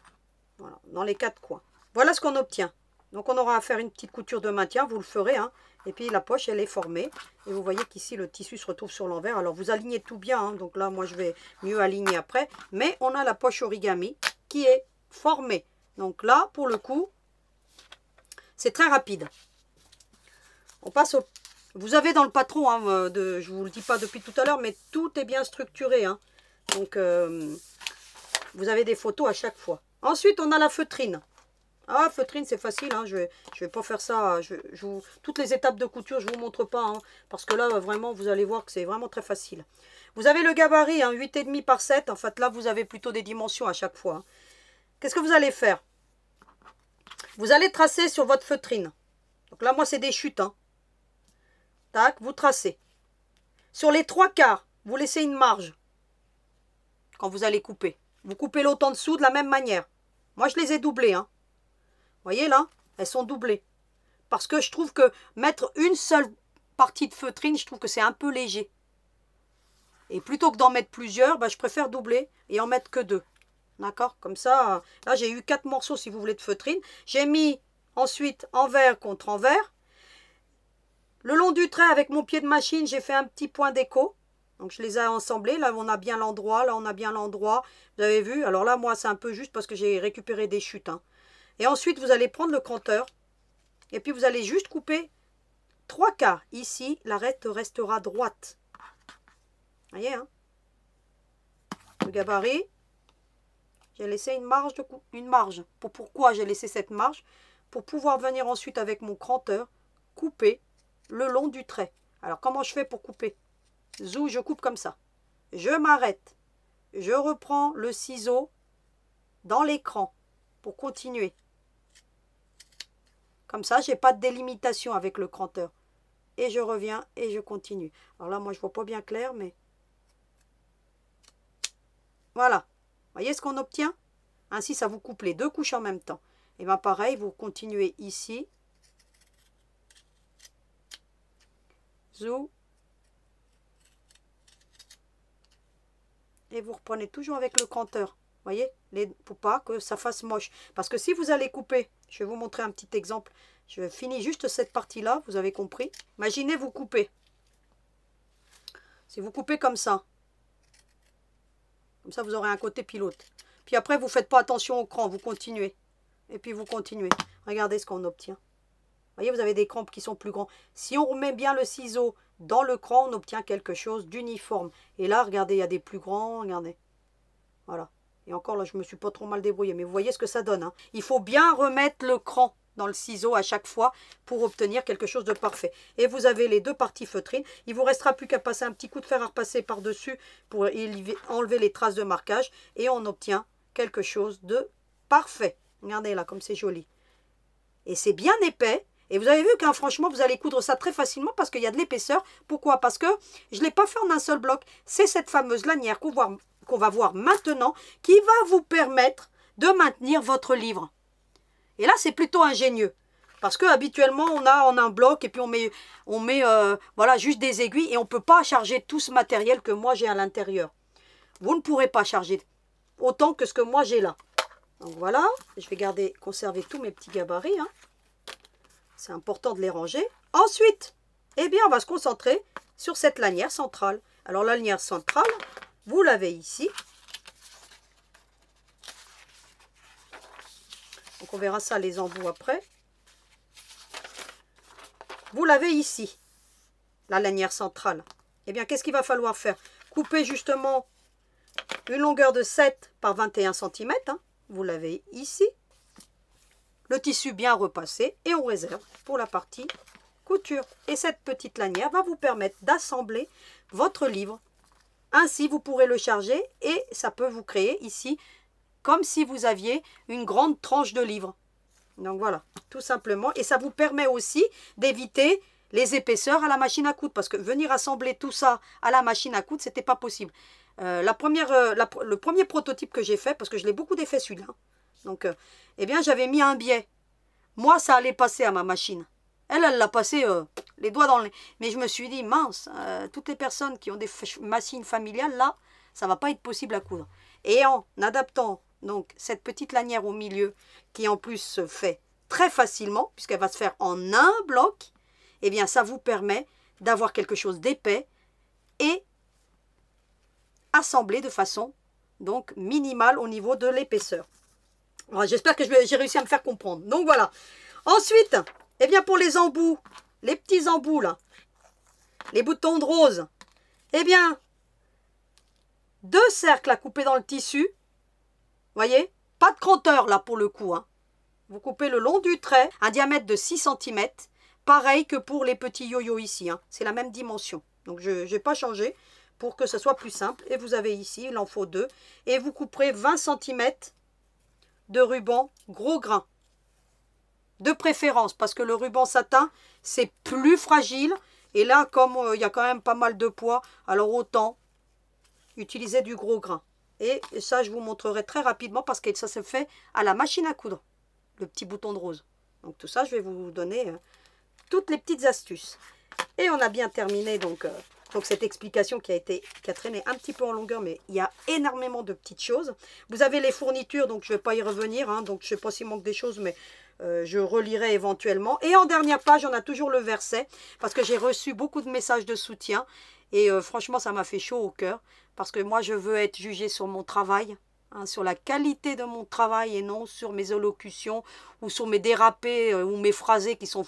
Voilà, dans les 4 coins. Voilà ce qu'on obtient. Donc on aura à faire une petite couture de maintien, vous le ferez. Hein. Et puis la poche, elle est formée. Et vous voyez qu'ici, le tissu se retrouve sur l'envers. Alors vous alignez tout bien. Hein. Donc là, moi, je vais mieux aligner après. Mais on a la poche origami qui est formée. Donc là, pour le coup, c'est très rapide. On passe au... Vous avez dans le patron, hein, je ne vous le dis pas depuis tout à l'heure, mais tout est bien structuré. Hein. Donc, vous avez des photos à chaque fois. Ensuite, on a la feutrine. Ah, feutrine, c'est facile. Hein, je vais pas faire ça. Toutes les étapes de couture, je ne vous montre pas. Hein, parce que là, vraiment, vous allez voir que c'est vraiment très facile. Vous avez le gabarit, hein, 8,5 par 7. En fait, là, vous avez plutôt des dimensions à chaque fois. Hein. Qu'est-ce que vous allez faire? Vous allez tracer sur votre feutrine. Donc là, moi, c'est des chutes. Hein. Tac, vous tracez. Sur les 3/4, vous laissez une marge. Quand vous allez couper. Vous coupez l'autre en dessous de la même manière. Moi, je les ai doublées. Hein. Vous voyez là, elles sont doublées. Parce que je trouve que mettre une seule partie de feutrine, je trouve que c'est un peu léger. Et plutôt que d'en mettre plusieurs, bah, je préfère doubler et en mettre que 2. D'accord? Comme ça, là, j'ai eu 4 morceaux, si vous voulez, de feutrine. J'ai mis ensuite envers contre envers. Le long du trait, avec mon pied de machine, j'ai fait un petit point d'écho. Donc je les ai assemblés, là on a bien l'endroit, là on a bien l'endroit. Vous avez vu? Alors là moi c'est un peu juste parce que j'ai récupéré des chutes. Hein. Et ensuite vous allez prendre le cranteur. Et puis vous allez juste couper 3/4. Ici, l'arête restera droite. Vous voyez, hein? Le gabarit. J'ai laissé une marge de coup. Une marge. Pourquoi j'ai laissé cette marge? Pour pouvoir venir ensuite avec mon cranteur couper le long du trait. Alors comment je fais pour couper? Zou, je coupe comme ça. Je m'arrête. Je reprends le ciseau dans l'écran pour continuer. Comme ça, je n'ai pas de délimitation avec le cranteur. Et je reviens et je continue. Alors là, moi, je ne vois pas bien clair, mais... Voilà. Voyez ce qu'on obtient? Ainsi, ça vous coupe les deux couches en même temps. Et bien pareil, vous continuez ici. Zou. Et vous reprenez toujours avec le cranteur. Voyez, pour pas que ça fasse moche. Parce que si vous allez couper, je vais vous montrer un petit exemple. Je finis juste cette partie-là, vous avez compris. Imaginez, vous coupez. Si vous coupez comme ça, vous aurez un côté pilote. Puis après, vous ne faites pas attention au cran, vous continuez. Et puis vous continuez. Regardez ce qu'on obtient. Voyez, vous avez des crans qui sont plus grands. Si on remet bien le ciseau dans le cran, on obtient quelque chose d'uniforme. Et là, regardez, il y a des plus grands, regardez. Voilà. Et encore là, je me suis pas trop mal débrouillée. Mais vous voyez ce que ça donne. Hein. Il faut bien remettre le cran dans le ciseau à chaque fois pour obtenir quelque chose de parfait. Et vous avez les deux parties feutrines. Il vous restera plus qu'à passer un petit coup de fer à repasser par-dessus pour enlever les traces de marquage. Et on obtient quelque chose de parfait. Regardez là, comme c'est joli. Et c'est bien épais. Et vous avez vu qu'un franchement, vous allez coudre ça très facilement parce qu'il y a de l'épaisseur. Pourquoi? Parce que je ne l'ai pas fait en un seul bloc. C'est cette fameuse lanière qu'on va voir maintenant qui va vous permettre de maintenir votre livre. Et là, c'est plutôt ingénieux. Parce que habituellement, on a en un bloc et puis on met voilà, juste des aiguilles et on ne peut pas charger tout ce matériel que moi j'ai à l'intérieur. Vous ne pourrez pas charger autant que ce que moi j'ai là. Donc voilà, je vais conserver tous mes petits gabarits. Hein. C'est important de les ranger. Ensuite, eh bien, on va se concentrer sur cette lanière centrale. Alors, la lanière centrale, vous l'avez ici. Donc, on verra ça, les embouts après. Vous l'avez ici, la lanière centrale. Eh bien, qu'est-ce qu'il va falloir faire? Couper justement une longueur de 7 par 21 cm. Hein. Vous l'avez ici. Le tissu bien repassé et on réserve pour la partie couture. Et cette petite lanière va vous permettre d'assembler votre livre. Ainsi, vous pourrez le charger et ça peut vous créer ici comme si vous aviez une grande tranche de livre. Donc voilà, tout simplement. Et ça vous permet aussi d'éviter les épaisseurs à la machine à coudre. Parce que venir assembler tout ça à la machine à coudre, c'était pas possible. Le premier prototype que j'ai fait, parce que je l'ai beaucoup défait celui-là. Donc, eh bien, j'avais mis un biais. Moi, ça allait passer à ma machine. Elle l'a passé les doigts dans le nez. Mais je me suis dit, mince, toutes les personnes qui ont des machines familiales, là, ça ne va pas être possible à coudre. Et en adaptant donc cette petite lanière au milieu, qui en plus se fait très facilement, puisqu'elle va se faire en un bloc, eh bien, ça vous permet d'avoir quelque chose d'épais et assemblé de façon donc minimale au niveau de l'épaisseur. J'espère que j'ai réussi à me faire comprendre. Donc voilà. Ensuite, eh bien pour les embouts, les petits embouts là, les boutons de rose, eh bien, 2 cercles à couper dans le tissu. Voyez, pas de cranteur là pour le coup. Hein. Vous coupez le long du trait, un diamètre de 6 cm. Pareil que pour les petits yo-yo ici. Hein. C'est la même dimension. Donc je n'ai pas changé pour que ce soit plus simple. Et vous avez ici, il en faut 2. Et vous couperez 20 cm de ruban gros grain. De préférence, parce que le ruban satin, c'est plus fragile. Et là, comme il y a quand même pas mal de poids, alors autant utiliser du gros grain. Et ça, je vous montrerai très rapidement parce que ça se fait à la machine à coudre, le petit bouton de rose. Donc tout ça, je vais vous donner toutes les petites astuces. Et on a bien terminé donc cette explication qui a traîné un petit peu en longueur, mais il y a énormément de petites choses. Vous avez les fournitures, donc je ne vais pas y revenir. Hein, donc je ne sais pas s'il manque des choses, mais je relirai éventuellement. Et en dernière page, on a toujours le verset, parce que j'ai reçu beaucoup de messages de soutien. Et franchement, ça m'a fait chaud au cœur. Parce que moi, je veux être jugée sur mon travail. Hein, sur la qualité de mon travail et non sur mes allocutions ou sur mes dérapés ou mes phrasés qui sont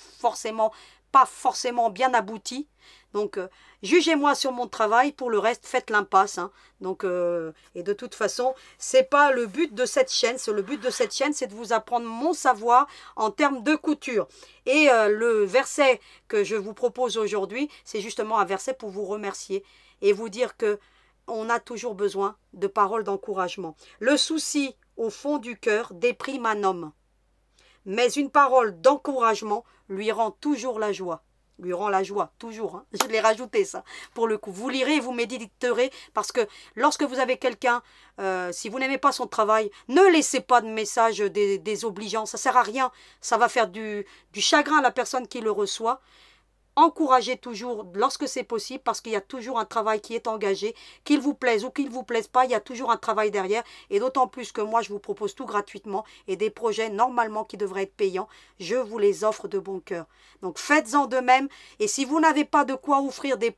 pas forcément bien aboutis. Donc, jugez-moi sur mon travail. Pour le reste, faites l'impasse. Hein. Donc, et de toute façon, c'est pas le but de cette chaîne. Le but de cette chaîne, c'est de vous apprendre mon savoir en termes de couture. Et le verset que je vous propose aujourd'hui, c'est justement un verset pour vous remercier et vous dire que on a toujours besoin de paroles d'encouragement. Le souci au fond du cœur déprime un homme, mais une parole d'encouragement lui rend toujours la joie. Lui rend la joie, toujours. Hein. Je l'ai rajouté ça, pour le coup. Vous lirez et vous méditerez, parce que lorsque vous avez quelqu'un, si vous n'aimez pas son travail, ne laissez pas de message désobligeant. Ça ne sert à rien. Ça va faire du chagrin à la personne qui le reçoit. Encouragez toujours lorsque c'est possible parce qu'il y a toujours un travail qui est engagé, qu'il vous plaise ou qu'il ne vous plaise pas, il y a toujours un travail derrière et d'autant plus que moi je vous propose tout gratuitement et des projets normalement qui devraient être payants, je vous les offre de bon cœur. Donc faites-en de même et si vous n'avez pas de quoi offrir des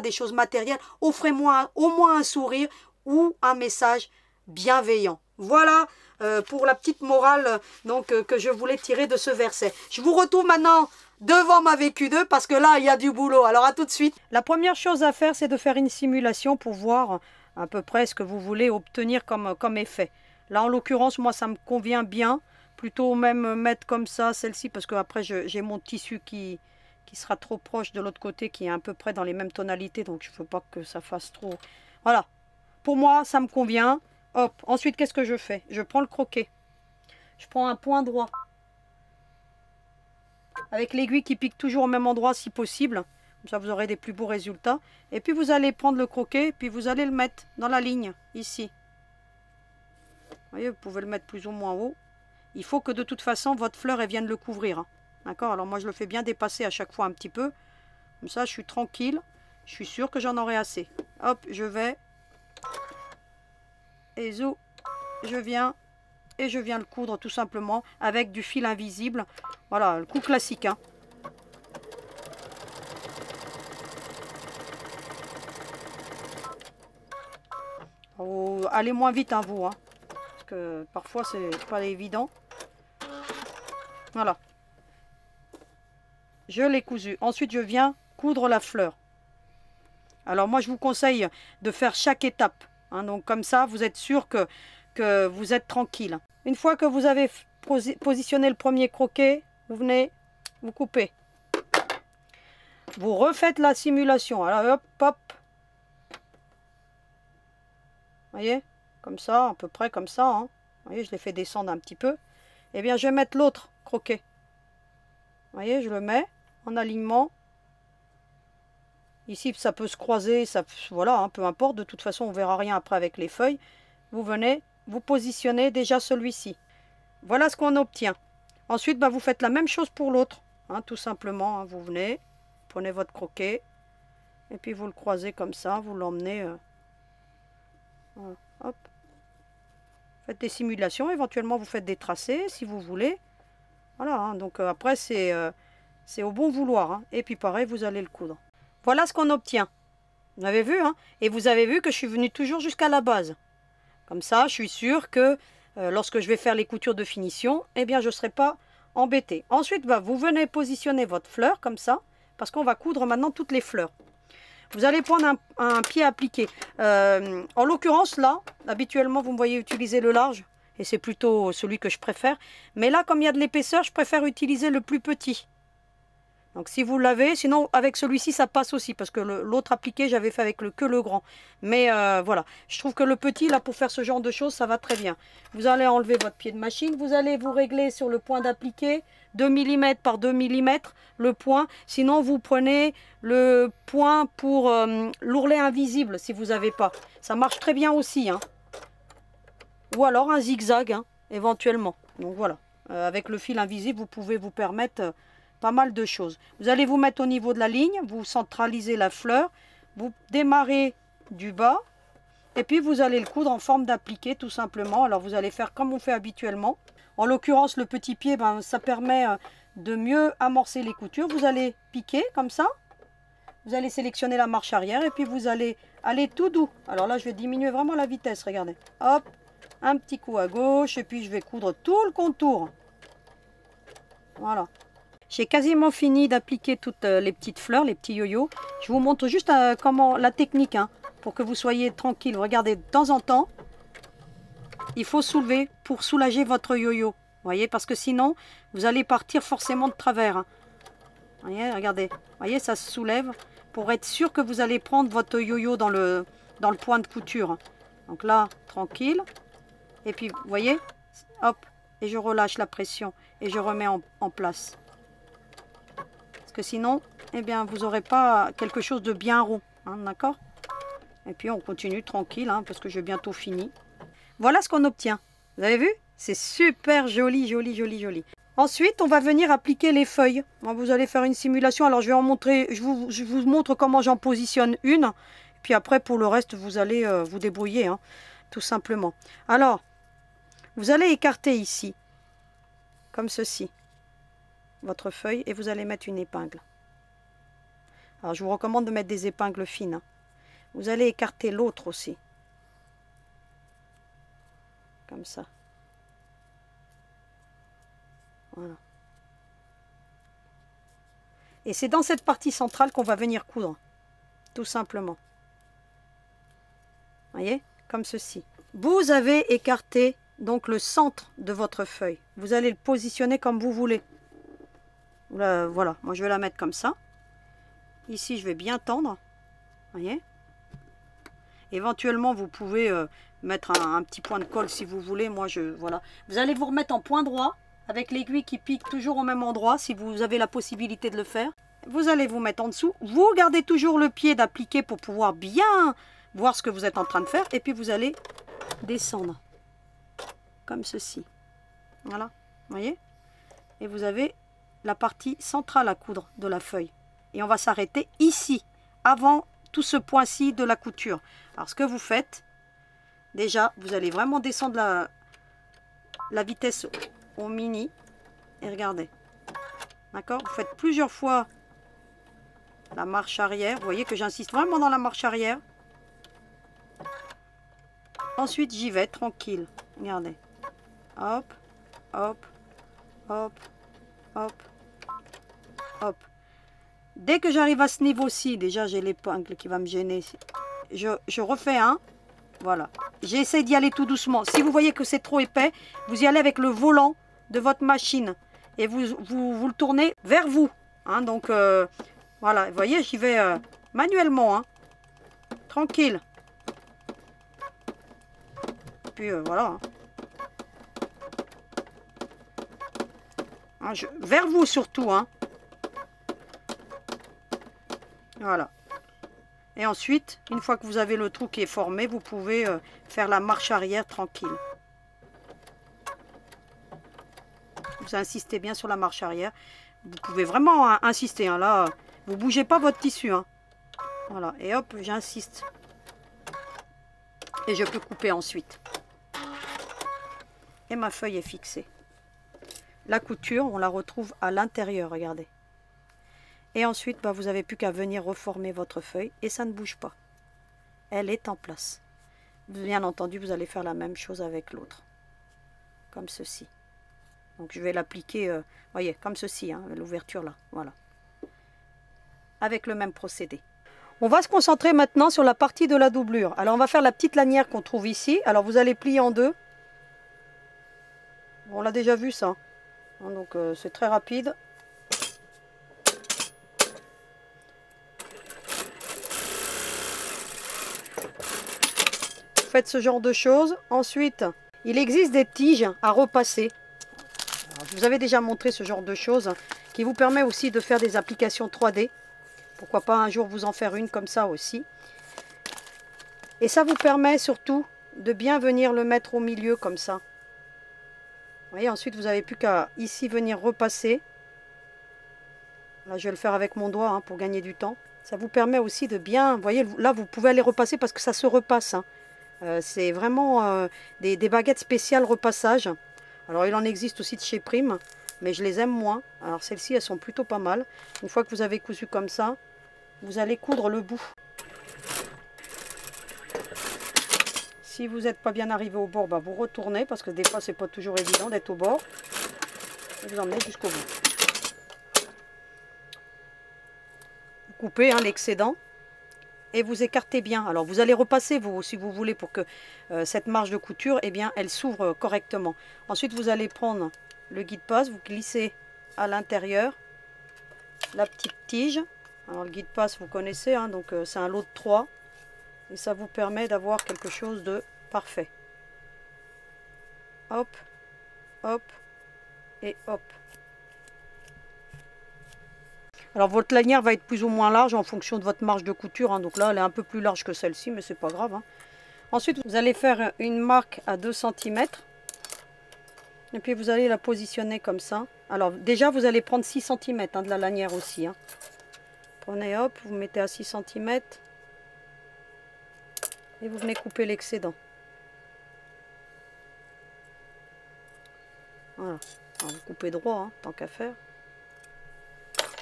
choses matérielles, offrez-moi au moins un sourire ou un message bienveillant. Voilà pour la petite morale que je voulais tirer de ce verset. Je vous retrouve maintenant devant ma VQ2 parce que là il y a du boulot, alors à tout de suite. La première chose à faire, c'est de faire une simulation pour voir à peu près ce que vous voulez obtenir comme effet. Là en l'occurrence moi ça me convient bien, plutôt même mettre comme ça celle-ci parce que après j'ai mon tissu qui sera trop proche de l'autre côté, qui est à peu près dans les mêmes tonalités, donc je ne veux pas que ça fasse trop. Voilà, pour moi ça me convient. Hop, ensuite qu'est-ce que je fais? Je prends le croquet, je prends un point droit avec l'aiguille qui pique toujours au même endroit si possible, comme ça vous aurez des plus beaux résultats. Et puis vous allez prendre le croquet, puis vous allez le mettre dans la ligne, ici. Vous voyez, vous pouvez le mettre plus ou moins haut. Il faut que de toute façon votre fleur elle vienne le couvrir. Hein. D'accord? Alors moi je le fais bien dépasser à chaque fois un petit peu. Comme ça je suis tranquille, je suis sûre que j'en aurai assez. Hop, je vais. Et zou, je viens. Et je viens le coudre tout simplement avec du fil invisible. Voilà, le coup classique. Hein. Oh, allez moins vite, hein, vous. Hein, parce que parfois, c'est pas évident. Voilà. Je l'ai cousu. Ensuite, je viens coudre la fleur. Alors, moi, je vous conseille de faire chaque étape. Hein, donc, comme ça, vous êtes sûr que vous êtes tranquille. Une fois que vous avez positionné le premier croquet, vous venez, vous coupez. Vous refaites la simulation. Alors hop, hop. Vous voyez? Comme ça, à peu près comme ça. Hein. Vous voyez, je l'ai fait descendre un petit peu. Eh bien, je vais mettre l'autre croquet. Vous voyez, je le mets en alignement. Ici, ça peut se croiser, ça, voilà, hein, peu importe. De toute façon, on ne verra rien après avec les feuilles. Vous venez, vous positionnez déjà celui-ci. Voilà ce qu'on obtient. Ensuite, bah, vous faites la même chose pour l'autre. Hein, tout simplement, hein, vous venez, prenez votre croquet. Et puis vous le croisez comme ça, vous l'emmenez. Voilà, hop. Faites des simulations, éventuellement vous faites des tracés si vous voulez. Voilà, hein, donc après c'est au bon vouloir. Hein. Et puis pareil, vous allez le coudre. Voilà ce qu'on obtient. Vous avez vu, hein? Et vous avez vu que je suis venue toujours jusqu'à la base. Comme ça, je suis sûre que lorsque je vais faire les coutures de finition, eh bien, je ne serai pas embêtée. Ensuite, bah, vous venez positionner votre fleur comme ça, parce qu'on va coudre maintenant toutes les fleurs. Vous allez prendre un pied appliqué. En l'occurrence, là, habituellement, vous me voyez utiliser le large, et c'est plutôt celui que je préfère. Mais là, comme il y a de l'épaisseur, je préfère utiliser le plus petit. Donc si vous l'avez, sinon avec celui-ci ça passe aussi parce que l'autre appliqué j'avais fait avec que le grand. Mais voilà, je trouve que le petit là pour faire ce genre de choses ça va très bien. Vous allez enlever votre pied de machine, vous allez vous régler sur le point d'appliquer 2 mm par 2 mm le point. Sinon vous prenez le point pour l'ourlet invisible si vous n'avez pas. Ça marche très bien aussi. Hein. Ou alors un zigzag hein, éventuellement. Donc voilà, avec le fil invisible vous pouvez vous permettre... pas mal de choses. Vous allez vous mettre au niveau de la ligne, vous centralisez la fleur, vous démarrez du bas et puis vous allez le coudre en forme d'appliqué tout simplement. Alors vous allez faire comme on fait habituellement. En l'occurrence le petit pied, ben, ça permet de mieux amorcer les coutures. Vous allez piquer comme ça. vous allez sélectionner la marche arrière et puis vous allez aller tout doux. Alors là, je vais diminuer vraiment la vitesse, regardez. Hop, un petit coup à gauche et puis je vais coudre tout le contour. Voilà. J'ai quasiment fini d'appliquer toutes les petites fleurs, les petits yo-yo. Je vous montre juste comment la technique, hein, pour que vous soyez tranquille. Regardez, de temps en temps, il faut soulever pour soulager votre yo-yo. Vous voyez, parce que sinon, vous allez partir forcément de travers. Hein. Vous voyez, regardez. Vous voyez, ça se soulève pour être sûr que vous allez prendre votre yo-yo dans le point de couture. Donc là, tranquille. Et puis, vous voyez, hop, et je relâche la pression et je remets en place. Parce que sinon, eh bien, vous n'aurez pas quelque chose de bien rond, hein, d'accord? Et puis, on continue tranquille, hein, parce que j'ai bientôt fini. Voilà ce qu'on obtient. Vous avez vu? C'est super joli, joli, joli, joli. Ensuite, on va venir appliquer les feuilles. Bon, vous allez faire une simulation. Alors, je vais en montrer. Je vous montre comment j'en positionne une. Puis après, pour le reste, vous allez vous débrouiller, hein, tout simplement. Alors, vous allez écarter ici, comme ceci, votre feuille, et vous allez mettre une épingle. Alors, je vous recommande de mettre des épingles fines. Hein. Vous allez écarter l'autre aussi. Comme ça. Voilà. Et c'est dans cette partie centrale qu'on va venir coudre. Tout simplement. Voyez? Comme ceci. Vous avez écarté donc le centre de votre feuille. Vous allez le positionner comme vous voulez. Voilà. Moi, je vais la mettre comme ça. Ici, je vais bien tendre. Voyez? Éventuellement, vous pouvez mettre un petit point de colle si vous voulez. Moi, voilà. Vous allez vous remettre en point droit avec l'aiguille qui pique toujours au même endroit si vous avez la possibilité de le faire. Vous allez vous mettre en dessous. Vous gardez toujours le pied d'appliquer pour pouvoir bien voir ce que vous êtes en train de faire. Et puis, vous allez descendre comme ceci. Voilà. Vous voyez? Et vous avez la partie centrale à coudre de la feuille. Et on va s'arrêter ici, avant tout ce point-ci de la couture. Alors, ce que vous faites, déjà, vous allez vraiment descendre la vitesse au mini. Et regardez. D'accord? Vous faites plusieurs fois la marche arrière. Vous voyez que j'insiste vraiment dans la marche arrière. Ensuite, j'y vais tranquille. Regardez. Hop, hop, hop, hop, hop. Dès que j'arrive à ce niveau-ci, déjà j'ai l'épingle qui va me gêner. Je refais un. Voilà. J'essaie d'y aller tout doucement. Si vous voyez que c'est trop épais, vous y allez avec le volant de votre machine. Et vous le tournez vers vous. Hein, donc, voilà. Vous voyez, j'y vais manuellement. Hein, tranquille. Et puis, voilà. Hein. Hein, vers vous surtout. Hein. Voilà. Et ensuite, une fois que vous avez le trou qui est formé, vous pouvez faire la marche arrière tranquille. Vous insistez bien sur la marche arrière. Vous pouvez vraiment insister. Hein, là, vous ne bougez pas votre tissu. Hein. Voilà. Et hop, j'insiste. Et je peux couper ensuite. Et ma feuille est fixée. La couture, on la retrouve à l'intérieur, regardez. Et ensuite, bah, vous n'avez plus qu'à venir reformer votre feuille et ça ne bouge pas. Elle est en place. Bien entendu, vous allez faire la même chose avec l'autre. Comme ceci. Donc je vais l'appliquer, voyez, comme ceci, hein, l'ouverture là. Voilà. Avec le même procédé. On va se concentrer maintenant sur la partie de la doublure. Alors on va faire la petite lanière qu'on trouve ici. Alors vous allez plier en deux. On l'a déjà vu ça. Donc c'est très rapide. Faites ce genre de choses. Ensuite, il existe des tiges à repasser. Alors, je vous avais déjà montré ce genre de choses qui vous permet aussi de faire des applications 3D. Pourquoi pas un jour vous en faire une comme ça aussi. Et ça vous permet surtout de bien venir le mettre au milieu comme ça. Vous voyez, ensuite vous n'avez plus qu'à ici venir repasser. Là, je vais le faire avec mon doigt hein, pour gagner du temps. Ça vous permet aussi de bien, vous voyez, là vous pouvez aller repasser parce que ça se repasse. Hein. C'est vraiment des baguettes spéciales repassage. Alors il en existe aussi de chez Prime, mais je les aime moins. Alors celles-ci, elles sont plutôt pas mal. Une fois que vous avez cousu comme ça, vous allez coudre le bout. Si vous n'êtes pas bien arrivé au bord, bah vous retournez parce que des fois c'est pas toujours évident d'être au bord. Et vous emmenez jusqu'au bout. Vous coupez l'excédent et vous écartez bien. Alors vous allez repasser vous si vous voulez pour que cette marge de couture, eh bien, elle s'ouvre correctement. Ensuite vous allez prendre le guide-passe, vous glissez à l'intérieur la petite tige. Alors le guide-passe vous connaissez, hein, donc c'est un lot de 3. Et ça vous permet d'avoir quelque chose de parfait. Hop, hop et hop. Alors votre lanière va être plus ou moins large en fonction de votre marge de couture. Hein. Donc là, elle est un peu plus large que celle-ci, mais c'est pas grave. Hein. Ensuite, vous allez faire une marque à 2 cm. Et puis vous allez la positionner comme ça. Alors déjà, vous allez prendre 6 cm hein, de la lanière aussi. Hein. Prenez, hop, vous mettez à 6 cm. Et vous venez couper l'excédent. Voilà. Alors, vous coupez droit, hein, tant qu'à faire.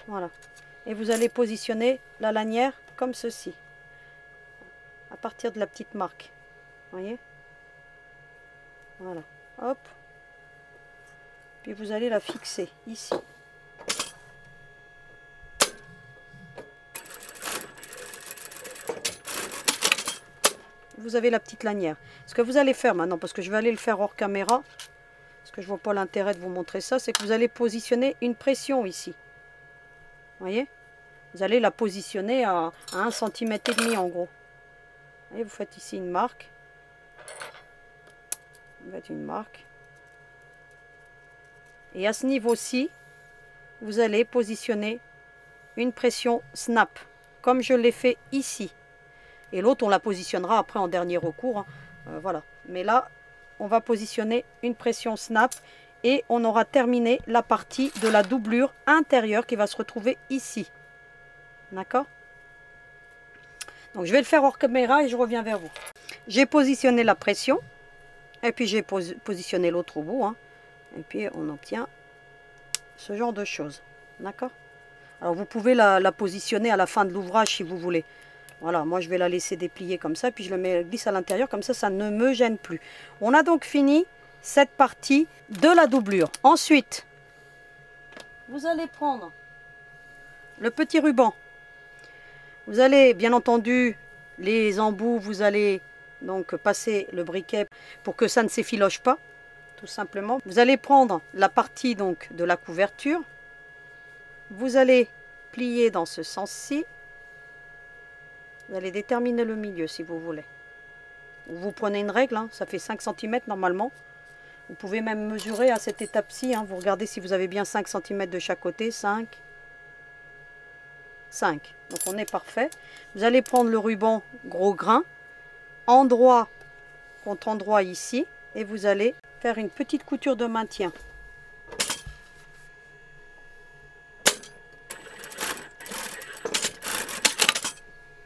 Voilà. Et vous allez positionner la lanière comme ceci. À partir de la petite marque. Vous voyez? Voilà. Hop. Puis vous allez la fixer ici. Vous avez la petite lanière. Ce que vous allez faire maintenant, parce que je vais aller le faire hors caméra, parce que je ne vois pas l'intérêt de vous montrer ça, c'est que vous allez positionner une pression ici. Vous voyez? Vous allez la positionner à 1,5 cm en gros. Et vous faites ici une marque. Vous faites une marque. Et à ce niveau-ci, vous allez positionner une pression snap, comme je l'ai fait ici. Et l'autre, on la positionnera après en dernier recours. Hein. Voilà. Mais là, on va positionner une pression snap et on aura terminé la partie de la doublure intérieure qui va se retrouver ici. D'accord? Donc, je vais le faire hors caméra et je reviens vers vous. J'ai positionné la pression et puis j'ai positionné l'autre au bout. Hein. Et puis, on obtient ce genre de choses. D'accord? Alors, vous pouvez la positionner à la fin de l'ouvrage si vous voulez. Voilà, moi je vais la laisser déplier comme ça, puis je le glisse à l'intérieur, comme ça ne me gêne plus. On a donc fini cette partie de la doublure. Ensuite, vous allez prendre le petit ruban. Vous allez, bien entendu, les embouts, vous allez donc passer le briquet pour que ça ne s'effiloche pas, tout simplement. Vous allez prendre la partie donc de la couverture. Vous allez plier dans ce sens-ci. Vous allez déterminer le milieu si vous voulez. Vous prenez une règle, hein, ça fait 5 cm normalement. Vous pouvez même mesurer à cette étape-ci. Hein, vous regardez si vous avez bien 5 cm de chaque côté. 5. 5. Donc on est parfait. Vous allez prendre le ruban gros grain, endroit contre endroit ici. Et vous allez faire une petite couture de maintien.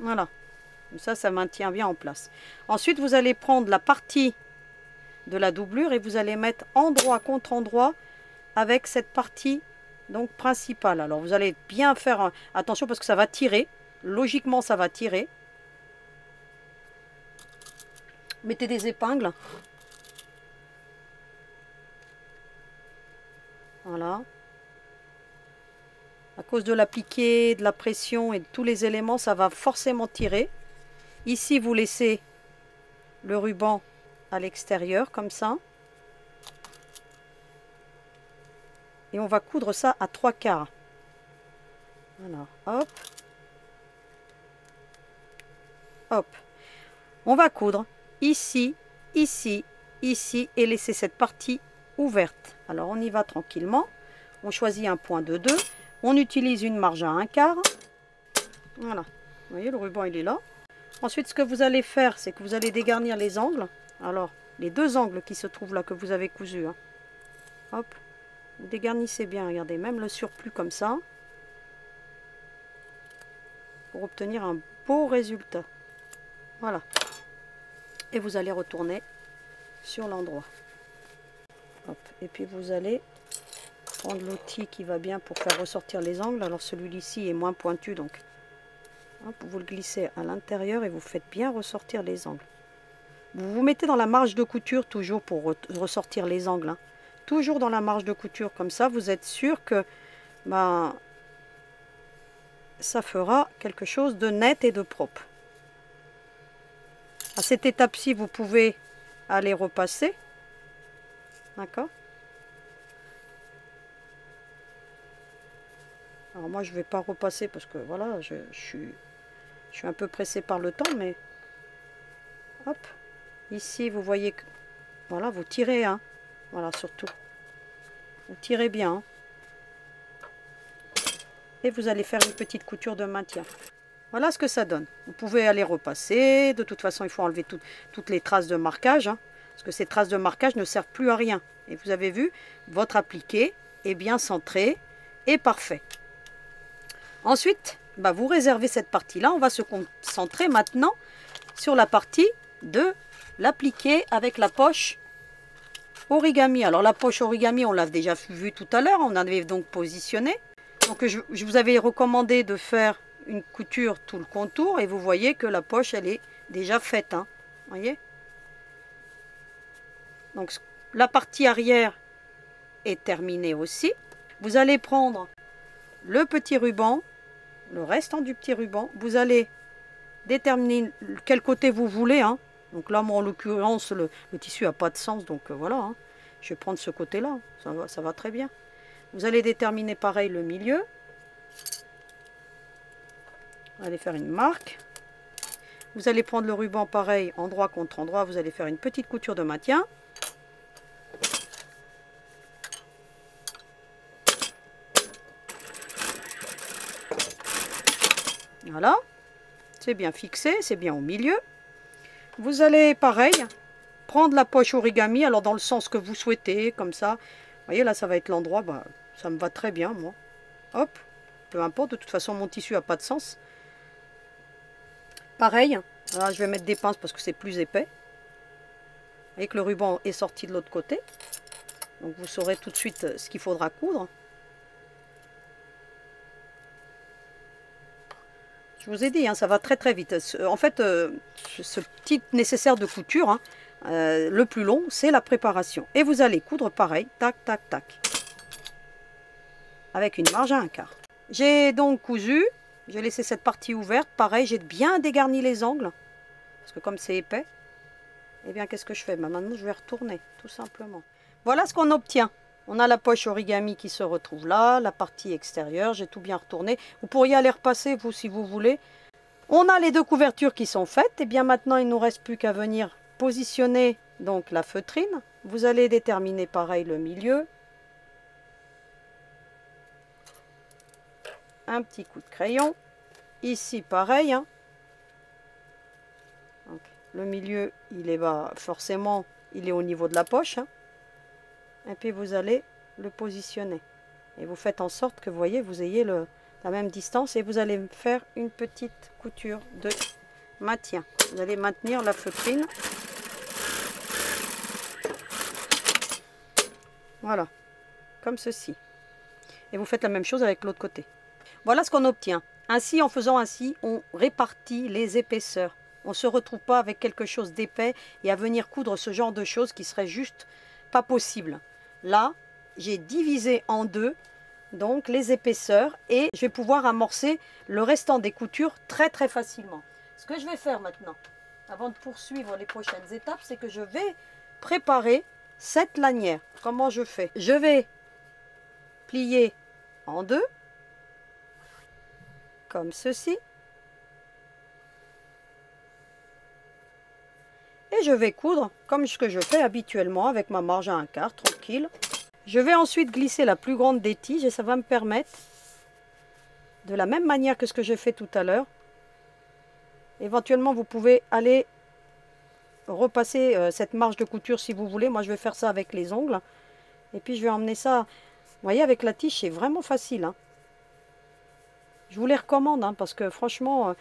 Voilà, comme ça maintient bien en place. Ensuite, vous allez prendre la partie de la doublure et vous allez mettre endroit contre endroit avec cette partie donc principale. Alors, vous allez bien faire attention parce que ça va tirer. Logiquement, ça va tirer. Mettez des épingles. Voilà. À cause de l'appliqué, de la pression et de tous les éléments, ça va forcément tirer. Ici, vous laissez le ruban à l'extérieur, comme ça. Et on va coudre ça à 3/4. Alors, hop. Hop. On va coudre ici, ici, ici et laisser cette partie ouverte. Alors, on y va tranquillement. On choisit un point de 2. On utilise une marge à 1/4. Voilà. Vous voyez, le ruban, il est là. Ensuite, ce que vous allez faire, c'est que vous allez dégarnir les angles. Alors, les 2 angles qui se trouvent là, que vous avez cousus. Hein. Hop. Vous dégarnissez bien, regardez, même le surplus comme ça. Pour obtenir un beau résultat. Voilà. Et vous allez retourner sur l'endroit. Hop. Et puis, vous allez prendre l'outil qui va bien pour faire ressortir les angles. Alors celui-ci est moins pointu, donc Hop, vous le glissez à l'intérieur et vous faites bien ressortir les angles. Vous vous mettez dans la marge de couture toujours pour ressortir les angles. Hein. Toujours dans la marge de couture, comme ça vous êtes sûr que ben, ça fera quelque chose de net et de propre. À cette étape-ci, vous pouvez aller repasser. D'accord? Alors moi, je ne vais pas repasser parce que voilà, je suis un peu pressée par le temps, mais hop, ici, vous voyez que voilà, vous tirez, hein. Voilà, surtout. Vous tirez bien. Hein. Et vous allez faire une petite couture de maintien. Voilà ce que ça donne. Vous pouvez aller repasser. De toute façon, il faut enlever toutes les traces de marquage. Hein, parce que ces traces de marquage ne servent plus à rien. Et vous avez vu, votre appliqué est bien centré et parfait. Ensuite, bah, vous réservez cette partie-là. On va se concentrer maintenant sur la partie de l'appliqué avec la poche origami. Alors la poche origami, on l'a déjà vu tout à l'heure. On en avait donc positionné. Donc je vous avais recommandé de faire une couture tout le contour et vous voyez que la poche elle est déjà faite. Hein, voyez. Donc la partie arrière est terminée aussi. Vous allez prendre le petit ruban, le restant du petit ruban. Vous allez déterminer quel côté vous voulez. Hein. Donc là, moi en l'occurrence, le tissu n'a pas de sens. Donc voilà, hein. Je vais prendre ce côté-là. Ça va très bien. Vous allez déterminer pareil le milieu. Vous allez faire une marque. Vous allez prendre le ruban pareil, endroit contre endroit. Vous allez faire une petite couture de maintien. Voilà. C'est bien fixé, c'est bien au milieu. Vous allez pareil, prendre la poche origami, alors dans le sens que vous souhaitez, comme ça. Vous voyez là, ça va être l'endroit, bah, ça me va très bien moi. Hop, peu importe, de toute façon mon tissu n'a pas de sens. Pareil, là, je vais mettre des pinces parce que c'est plus épais. Vous voyez que le ruban est sorti de l'autre côté. Donc vous saurez tout de suite ce qu'il faudra coudre. Je vous ai dit, hein, ça va très très vite. En fait, ce petit nécessaire de couture, hein, le plus long, c'est la préparation. Et vous allez coudre pareil, tac, tac, tac. Avec une marge à 1/4. J'ai donc cousu, j'ai laissé cette partie ouverte. Pareil, j'ai bien dégarni les angles. Parce que comme c'est épais, eh bien qu'est-ce que je fais? Maintenant, je vais retourner, tout simplement. Voilà ce qu'on obtient. On a la poche origami qui se retrouve là, la partie extérieure, j'ai tout bien retourné. Vous pourriez aller repasser, vous, si vous voulez. On a les deux couvertures qui sont faites. Et bien maintenant, il ne nous reste plus qu'à venir positionner donc la feutrine. Vous allez déterminer pareil le milieu. Un petit coup de crayon. Ici, pareil. Hein. Donc, le milieu, il est bas, forcément, il est au niveau de la poche. Hein. Et puis vous allez le positionner. Et vous faites en sorte que vous voyez, vous ayez la même distance. Et vous allez faire une petite couture de maintien. Vous allez maintenir la feutrine. Voilà. Comme ceci. Et vous faites la même chose avec l'autre côté. Voilà ce qu'on obtient. Ainsi, en faisant ainsi, on répartit les épaisseurs. On ne se retrouve pas avec quelque chose d'épais et à venir coudre ce genre de choses qui serait juste pas possible. Là, j'ai divisé en deux donc les épaisseurs et je vais pouvoir amorcer le restant des coutures très très facilement. Ce que je vais faire maintenant, avant de poursuivre les prochaines étapes, c'est que je vais préparer cette lanière. Comment je fais? Je vais plier en deux, comme ceci. Et je vais coudre comme ce que je fais habituellement avec ma marge à 1/4, tranquille. Je vais ensuite glisser la plus grande des tiges et ça va me permettre, de la même manière que ce que j'ai fait tout à l'heure, éventuellement vous pouvez aller repasser cette marge de couture si vous voulez. Moi je vais faire ça avec les ongles. Et puis je vais emmener ça, vous voyez avec la tige c'est vraiment facile. Hein. Je vous les recommande hein, parce que franchement...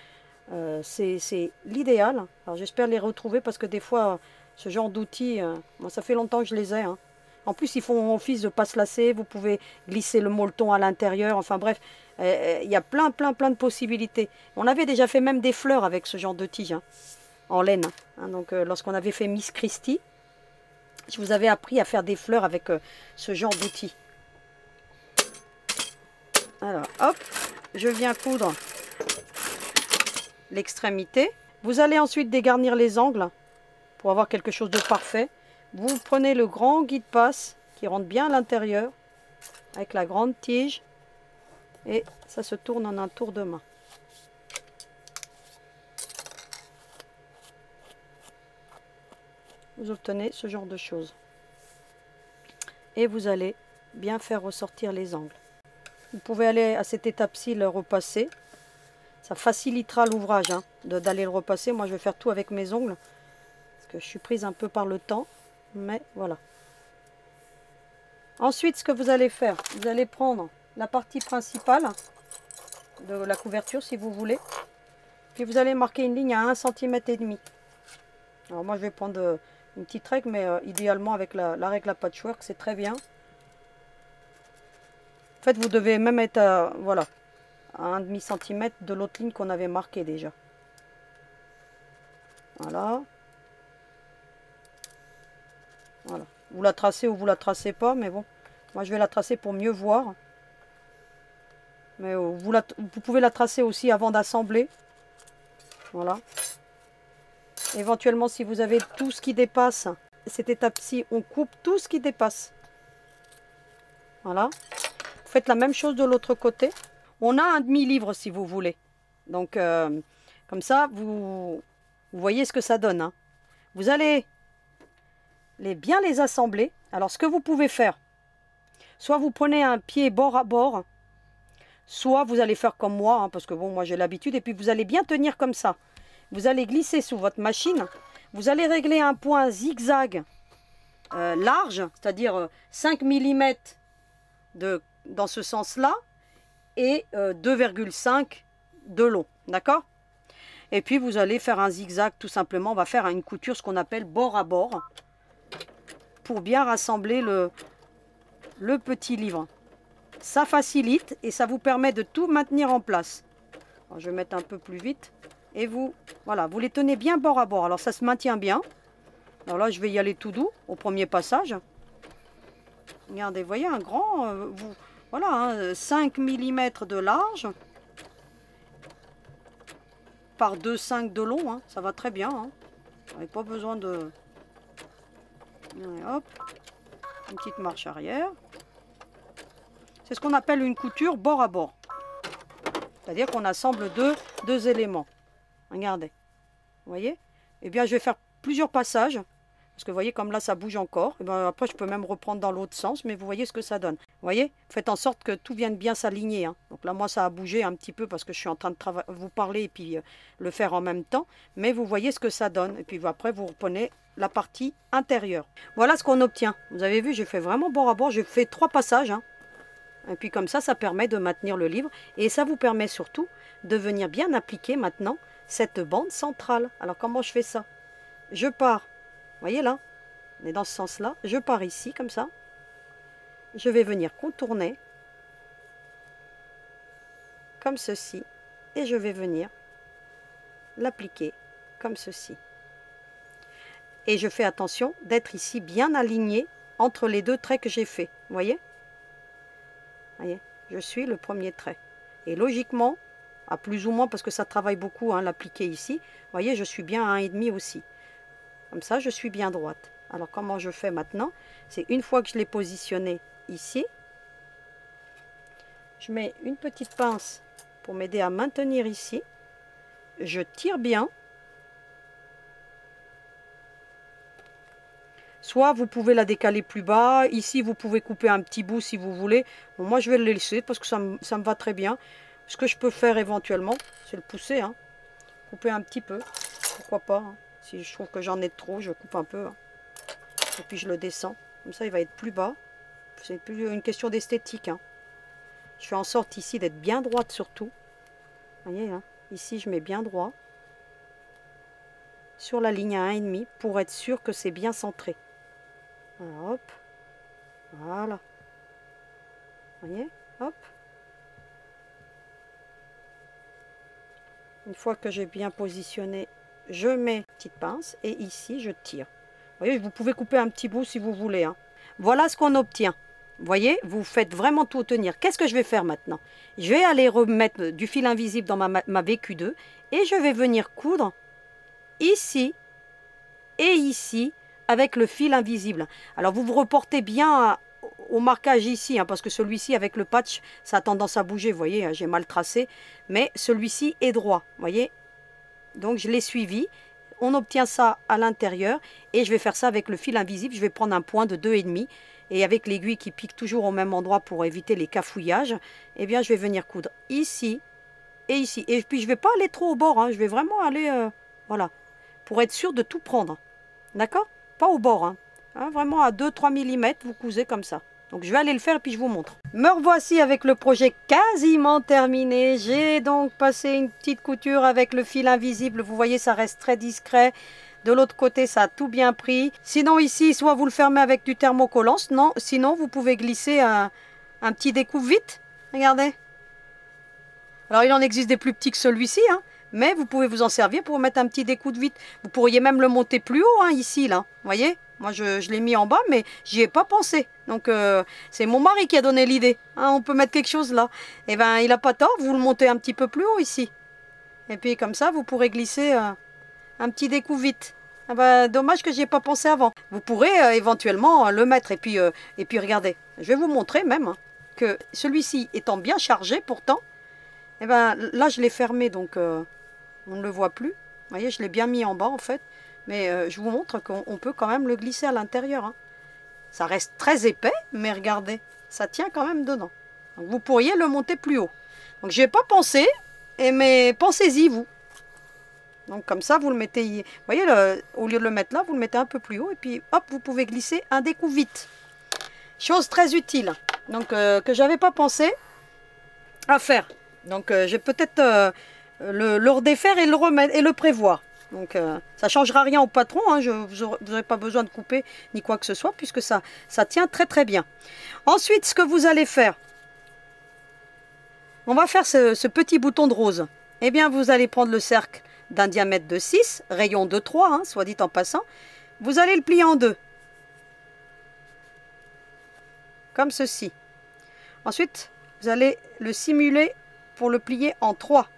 c'est l'idéal. Alors j'espère les retrouver parce que des fois ce genre d'outils, moi ça fait longtemps que je les ai. Hein. En plus ils font office de pas se lasser, vous pouvez glisser le molleton à l'intérieur, enfin bref, Il y a plein de possibilités. On avait déjà fait même des fleurs avec ce genre de tige, hein, en laine. Hein. Donc lorsqu'on avait fait Miss Christie, je vous avais appris à faire des fleurs avec ce genre d'outil. Alors, hop, je viens coudre l'extrémité. Vous allez ensuite dégarnir les angles pour avoir quelque chose de parfait. Vous prenez le grand guide-passe qui rentre bien à l'intérieur avec la grande tige et ça se tourne en un tour de main. Vous obtenez ce genre de choses. Et vous allez bien faire ressortir les angles. Vous pouvez aller à cette étape-ci le repasser. Ça facilitera l'ouvrage hein, d'aller le repasser. Moi, je vais faire tout avec mes ongles. Parce que je suis prise un peu par le temps. Mais voilà. Ensuite, ce que vous allez faire, vous allez prendre la partie principale de la couverture, si vous voulez. Puis vous allez marquer une ligne à 1,5 cm. Alors moi, je vais prendre une petite règle, mais idéalement avec la règle à patchwork, c'est très bien. En fait, vous devez même être à, voilà, à 1,5 cm de l'autre ligne qu'on avait marquée déjà. Voilà. Voilà. Vous la tracez ou vous la tracez pas, mais bon, moi je vais la tracer pour mieux voir. Mais vous pouvez la tracer aussi avant d'assembler. Voilà. Éventuellement, si vous avez tout ce qui dépasse, cette étape-ci, on coupe tout ce qui dépasse. Voilà. Vous faites la même chose de l'autre côté. On a un demi-livre si vous voulez. Donc, comme ça, vous voyez ce que ça donne. Hein. Vous allez bien les assembler. Alors, ce que vous pouvez faire, soit vous prenez un pied bord à bord, soit vous allez faire comme moi, hein, parce que bon, moi j'ai l'habitude, et puis vous allez bien tenir comme ça. Vous allez glisser sous votre machine. Vous allez régler un point zigzag large, c'est-à-dire 5 mm dans ce sens-là, et 2,5 de long, d'accord? Et puis vous allez faire un zigzag tout simplement, on va faire une couture, ce qu'on appelle bord à bord, pour bien rassembler le petit livre. Ça facilite et ça vous permet de tout maintenir en place. Alors, je vais mettre un peu plus vite. Et vous, voilà, vous les tenez bien bord à bord. Alors ça se maintient bien. Alors là, je vais y aller tout doux au premier passage. Regardez, vous voyez, un grand, voilà, hein, 5 mm de large par 2,5 de long. Hein, ça va très bien. Hein. Vous n'avez pas besoin de... Et hop, une petite marche arrière. C'est ce qu'on appelle une couture bord à bord. C'est-à-dire qu'on assemble deux éléments. Regardez, vous voyez? Eh bien, je vais faire plusieurs passages. Parce que vous voyez, comme là, ça bouge encore. Et bien, après, je peux même reprendre dans l'autre sens. Mais vous voyez ce que ça donne. Vous voyez? Faites en sorte que tout vienne bien s'aligner. Hein. Donc là, moi, ça a bougé un petit peu parce que je suis en train de vous parler et puis le faire en même temps. Mais vous voyez ce que ça donne. Et puis après, vous reprenez la partie intérieure. Voilà ce qu'on obtient. Vous avez vu, j'ai fait vraiment bord à bord. J'ai fait 3 passages. Hein. Et puis comme ça permet de maintenir le livre. Et ça vous permet surtout de venir bien appliquer maintenant cette bande centrale. Alors comment je fais ça? Je pars, vous voyez là, on est dans ce sens-là. Je pars ici comme ça. Je vais venir contourner comme ceci. Et je vais venir l'appliquer comme ceci. Et je fais attention d'être ici bien aligné entre les 2 traits que j'ai fait. Vous voyez? Voyez, je suis le premier trait. Et logiquement, à plus ou moins, parce que ça travaille beaucoup, hein, l'appliquer ici, vous voyez, je suis bien à 1,5 aussi. Comme ça, je suis bien droite. Alors, comment je fais maintenant? C'est une fois que je l'ai positionné ici, je mets une petite pince pour m'aider à maintenir ici. Je tire bien. Soit vous pouvez la décaler plus bas. Ici, vous pouvez couper un petit bout si vous voulez. Bon, moi, je vais le laisser parce que ça me va très bien. Ce que je peux faire éventuellement, c'est le pousser. Hein. Couper un petit peu. Pourquoi pas. Hein. Si je trouve que j'en ai trop, je coupe un peu. Hein. Et puis, je le descends. Comme ça, il va être plus bas. C'est plus une question d'esthétique. Hein. Je fais en sorte ici d'être bien droite surtout. Vous voyez, hein. Ici, je mets bien droit. Sur la ligne à 1,5 pour être sûr que c'est bien centré. Voilà, hop, voilà. Vous voyez, hop. Une fois que j'ai bien positionné, je mets une petite pince et ici je tire. Vous voyez, vous pouvez couper un petit bout si vous voulez, hein. Voilà ce qu'on obtient. Vous voyez, vous faites vraiment tout tenir. Qu'est-ce que je vais faire maintenant? Je vais aller remettre du fil invisible dans ma VQ2 et je vais venir coudre ici et ici avec le fil invisible. Alors vous vous reportez bien au marquage ici, hein, parce que celui-ci avec le patch, ça a tendance à bouger, vous voyez, hein, j'ai mal tracé, mais celui-ci est droit, vous voyez. Donc je l'ai suivi, on obtient ça à l'intérieur et je vais faire ça avec le fil invisible. Je vais prendre un point de 2,5 et avec l'aiguille qui pique toujours au même endroit pour éviter les cafouillages, eh bien je vais venir coudre ici et ici. Et puis je ne vais pas aller trop au bord, hein, je vais vraiment aller, voilà, pour être sûr de tout prendre. D'accord? Pas au bord, hein. Hein, vraiment à 2-3 mm, vous cousez comme ça. Donc je vais aller le faire et puis je vous montre. Me revoici avec le projet quasiment terminé. J'ai donc passé une petite couture avec le fil invisible. Vous voyez, ça reste très discret. De l'autre côté, ça a tout bien pris. Sinon ici, soit vous le fermez avec du thermocollant, non, sinon vous pouvez glisser un petit découpe-vite. Regardez. Alors il en existe des plus petits que celui-ci, hein, mais vous pouvez vous en servir pour mettre un petit découpe-vite. Vous pourriez même le monter plus haut, hein, ici, là. Vous voyez? Moi, je l'ai mis en bas, mais j'y ai pas pensé. Donc, c'est mon mari qui a donné l'idée. Hein, on peut mettre quelque chose là. Eh bien, il n'a pas tort. Vous le montez un petit peu plus haut ici. Et puis, comme ça, vous pourrez glisser un petit découpe-vite. Ah ben, dommage que j'y ai pas pensé avant. Vous pourrez éventuellement le mettre. Et puis, regardez. Je vais vous montrer même, hein, que celui-ci étant bien chargé, pourtant, eh ben, là, je l'ai fermé. Donc, on ne le voit plus. Vous voyez, je l'ai bien mis en bas, en fait. Mais je vous montre qu'on peut quand même le glisser à l'intérieur, hein. Ça reste très épais, mais regardez, ça tient quand même dedans. Donc vous pourriez le monter plus haut. Donc je n'y ai pas pensé, mais pensez-y vous. Donc comme ça, vous le mettez, vous voyez, au lieu de le mettre là, vous le mettez un peu plus haut. Et puis hop, vous pouvez glisser un découpe-vite. Chose très utile, donc que je n'avais pas pensé à faire. Donc je vais peut-être le redéfaire et le remettre et le prévoir. Donc ça ne changera rien au patron, hein, vous n'aurez pas besoin de couper ni quoi que ce soit puisque ça tient très très bien. Ensuite, ce que vous allez faire, on va faire ce petit bouton de rose. Eh bien, vous allez prendre le cercle d'un diamètre de 6, rayon de 3, hein, soit dit en passant. Vous allez le plier en deux, comme ceci. Ensuite, vous allez le simuler pour le plier en 3,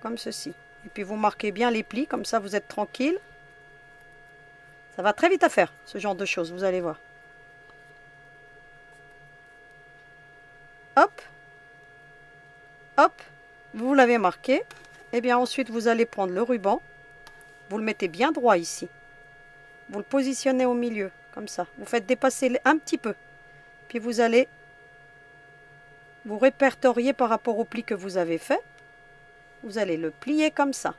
comme ceci. Et puis vous marquez bien les plis, comme ça vous êtes tranquille. Ça va très vite à faire, ce genre de choses, vous allez voir. Hop, hop, vous l'avez marqué. Et bien ensuite vous allez prendre le ruban, vous le mettez bien droit ici. Vous le positionnez au milieu, comme ça. Vous faites dépasser un petit peu. Puis vous allez vous répertorier par rapport au pli que vous avez fait. Vous allez le plier comme ça.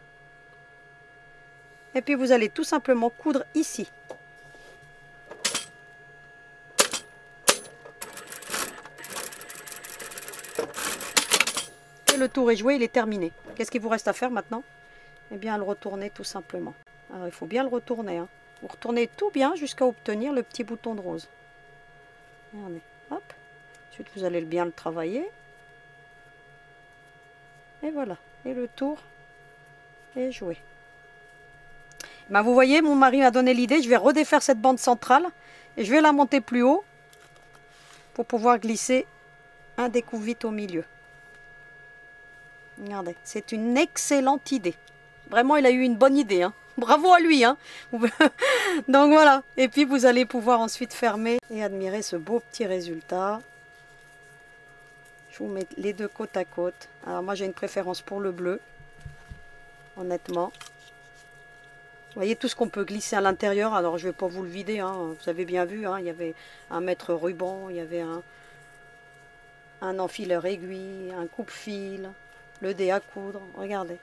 Et puis vous allez tout simplement coudre ici. Et le tour est joué, il est terminé. Qu'est-ce qu'il vous reste à faire maintenant? Eh bien, le retourner tout simplement. Alors, il faut bien le retourner, hein. Vous retournez tout bien jusqu'à obtenir le petit bouton de rose. Regardez, hop. Ensuite, vous allez bien le travailler. Et voilà. Et le tour est joué. Ben, vous voyez, mon mari m'a donné l'idée. Je vais redéfaire cette bande centrale et je vais la monter plus haut pour pouvoir glisser un découpe-vite au milieu. Regardez, c'est une excellente idée. Vraiment, il a eu une bonne idée, hein. Bravo à lui, hein. Donc voilà. Et puis vous allez pouvoir ensuite fermer et admirer ce beau petit résultat. Je vous mets les deux côte à côte. Alors moi j'ai une préférence pour le bleu, honnêtement. Vous voyez tout ce qu'on peut glisser à l'intérieur. Alors je ne vais pas vous le vider, hein. Vous avez bien vu, hein. Il y avait un mètre ruban, il y avait un enfileur aiguille, un coupe-fil, le dé à coudre. Regardez.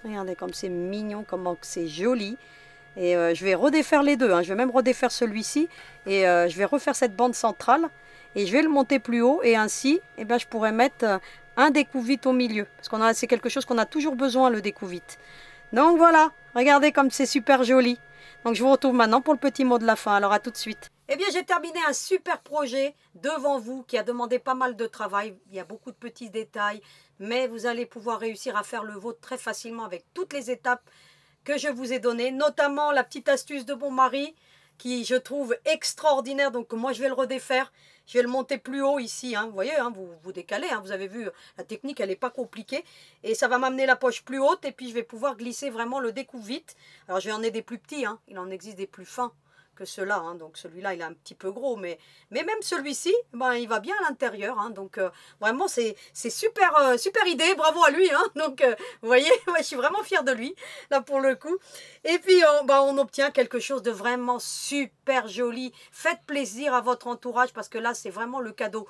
Regardez comme c'est mignon, comment c'est joli. Et je vais redéfaire les deux, hein. Je vais même redéfaire celui-ci. Et je vais refaire cette bande centrale. Et je vais le monter plus haut. Et ainsi, eh bien, je pourrais mettre un découpe-vite au milieu. Parce que c'est quelque chose qu'on a toujours besoin, le découpe-vite. Donc voilà, regardez comme c'est super joli. Donc je vous retrouve maintenant pour le petit mot de la fin. Alors à tout de suite. Eh bien j'ai terminé un super projet devant vous qui a demandé pas mal de travail. Il y a beaucoup de petits détails. mais vous allez pouvoir réussir à faire le vôtre très facilement avec toutes les étapes que je vous ai données, notamment la petite astuce de mon mari, qui je trouve extraordinaire. Donc moi je vais le redéfaire, je vais le monter plus haut ici, hein. Vous voyez, hein, vous décalez, hein. Vous avez vu, la technique elle n'est pas compliquée, et ça va m'amener la poche plus haute, et puis je vais pouvoir glisser vraiment le découpe vite. Alors j'en ai des plus petits, hein. Il en existe des plus fins que ceux-là, hein. Donc celui-là il est un petit peu gros, mais même celui-ci, ben, il va bien à l'intérieur, hein. Donc vraiment c'est super, super idée, bravo à lui, hein. Donc vous voyez, moi je suis vraiment fière de lui, là pour le coup. Et puis on obtient quelque chose de vraiment super joli. Faites plaisir à votre entourage, parce que là c'est vraiment le cadeau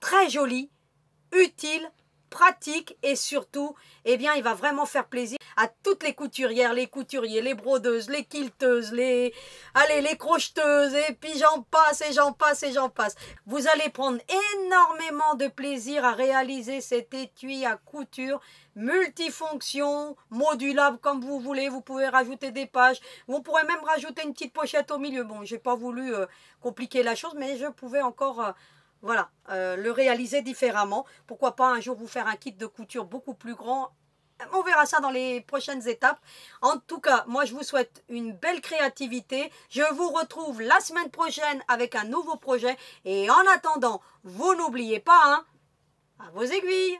très joli, utile, pratique, et surtout, eh bien, il va vraiment faire plaisir à toutes les couturières, les couturiers, les brodeuses, les quilteuses, les crocheteuses, et puis j'en passe, et j'en passe, et j'en passe. Vous allez prendre énormément de plaisir à réaliser cet étui à couture multifonction, modulable comme vous voulez. Vous pouvez rajouter des pages, vous pourrez même rajouter une petite pochette au milieu. Bon, j'ai pas voulu compliquer la chose, mais je pouvais encore... voilà, le réaliser différemment. Pourquoi pas un jour vous faire un kit de couture beaucoup plus grand. On verra ça dans les prochaines étapes. En tout cas, moi je vous souhaite une belle créativité. Je vous retrouve la semaine prochaine avec un nouveau projet. Et en attendant, vous n'oubliez pas, hein, à vos aiguilles.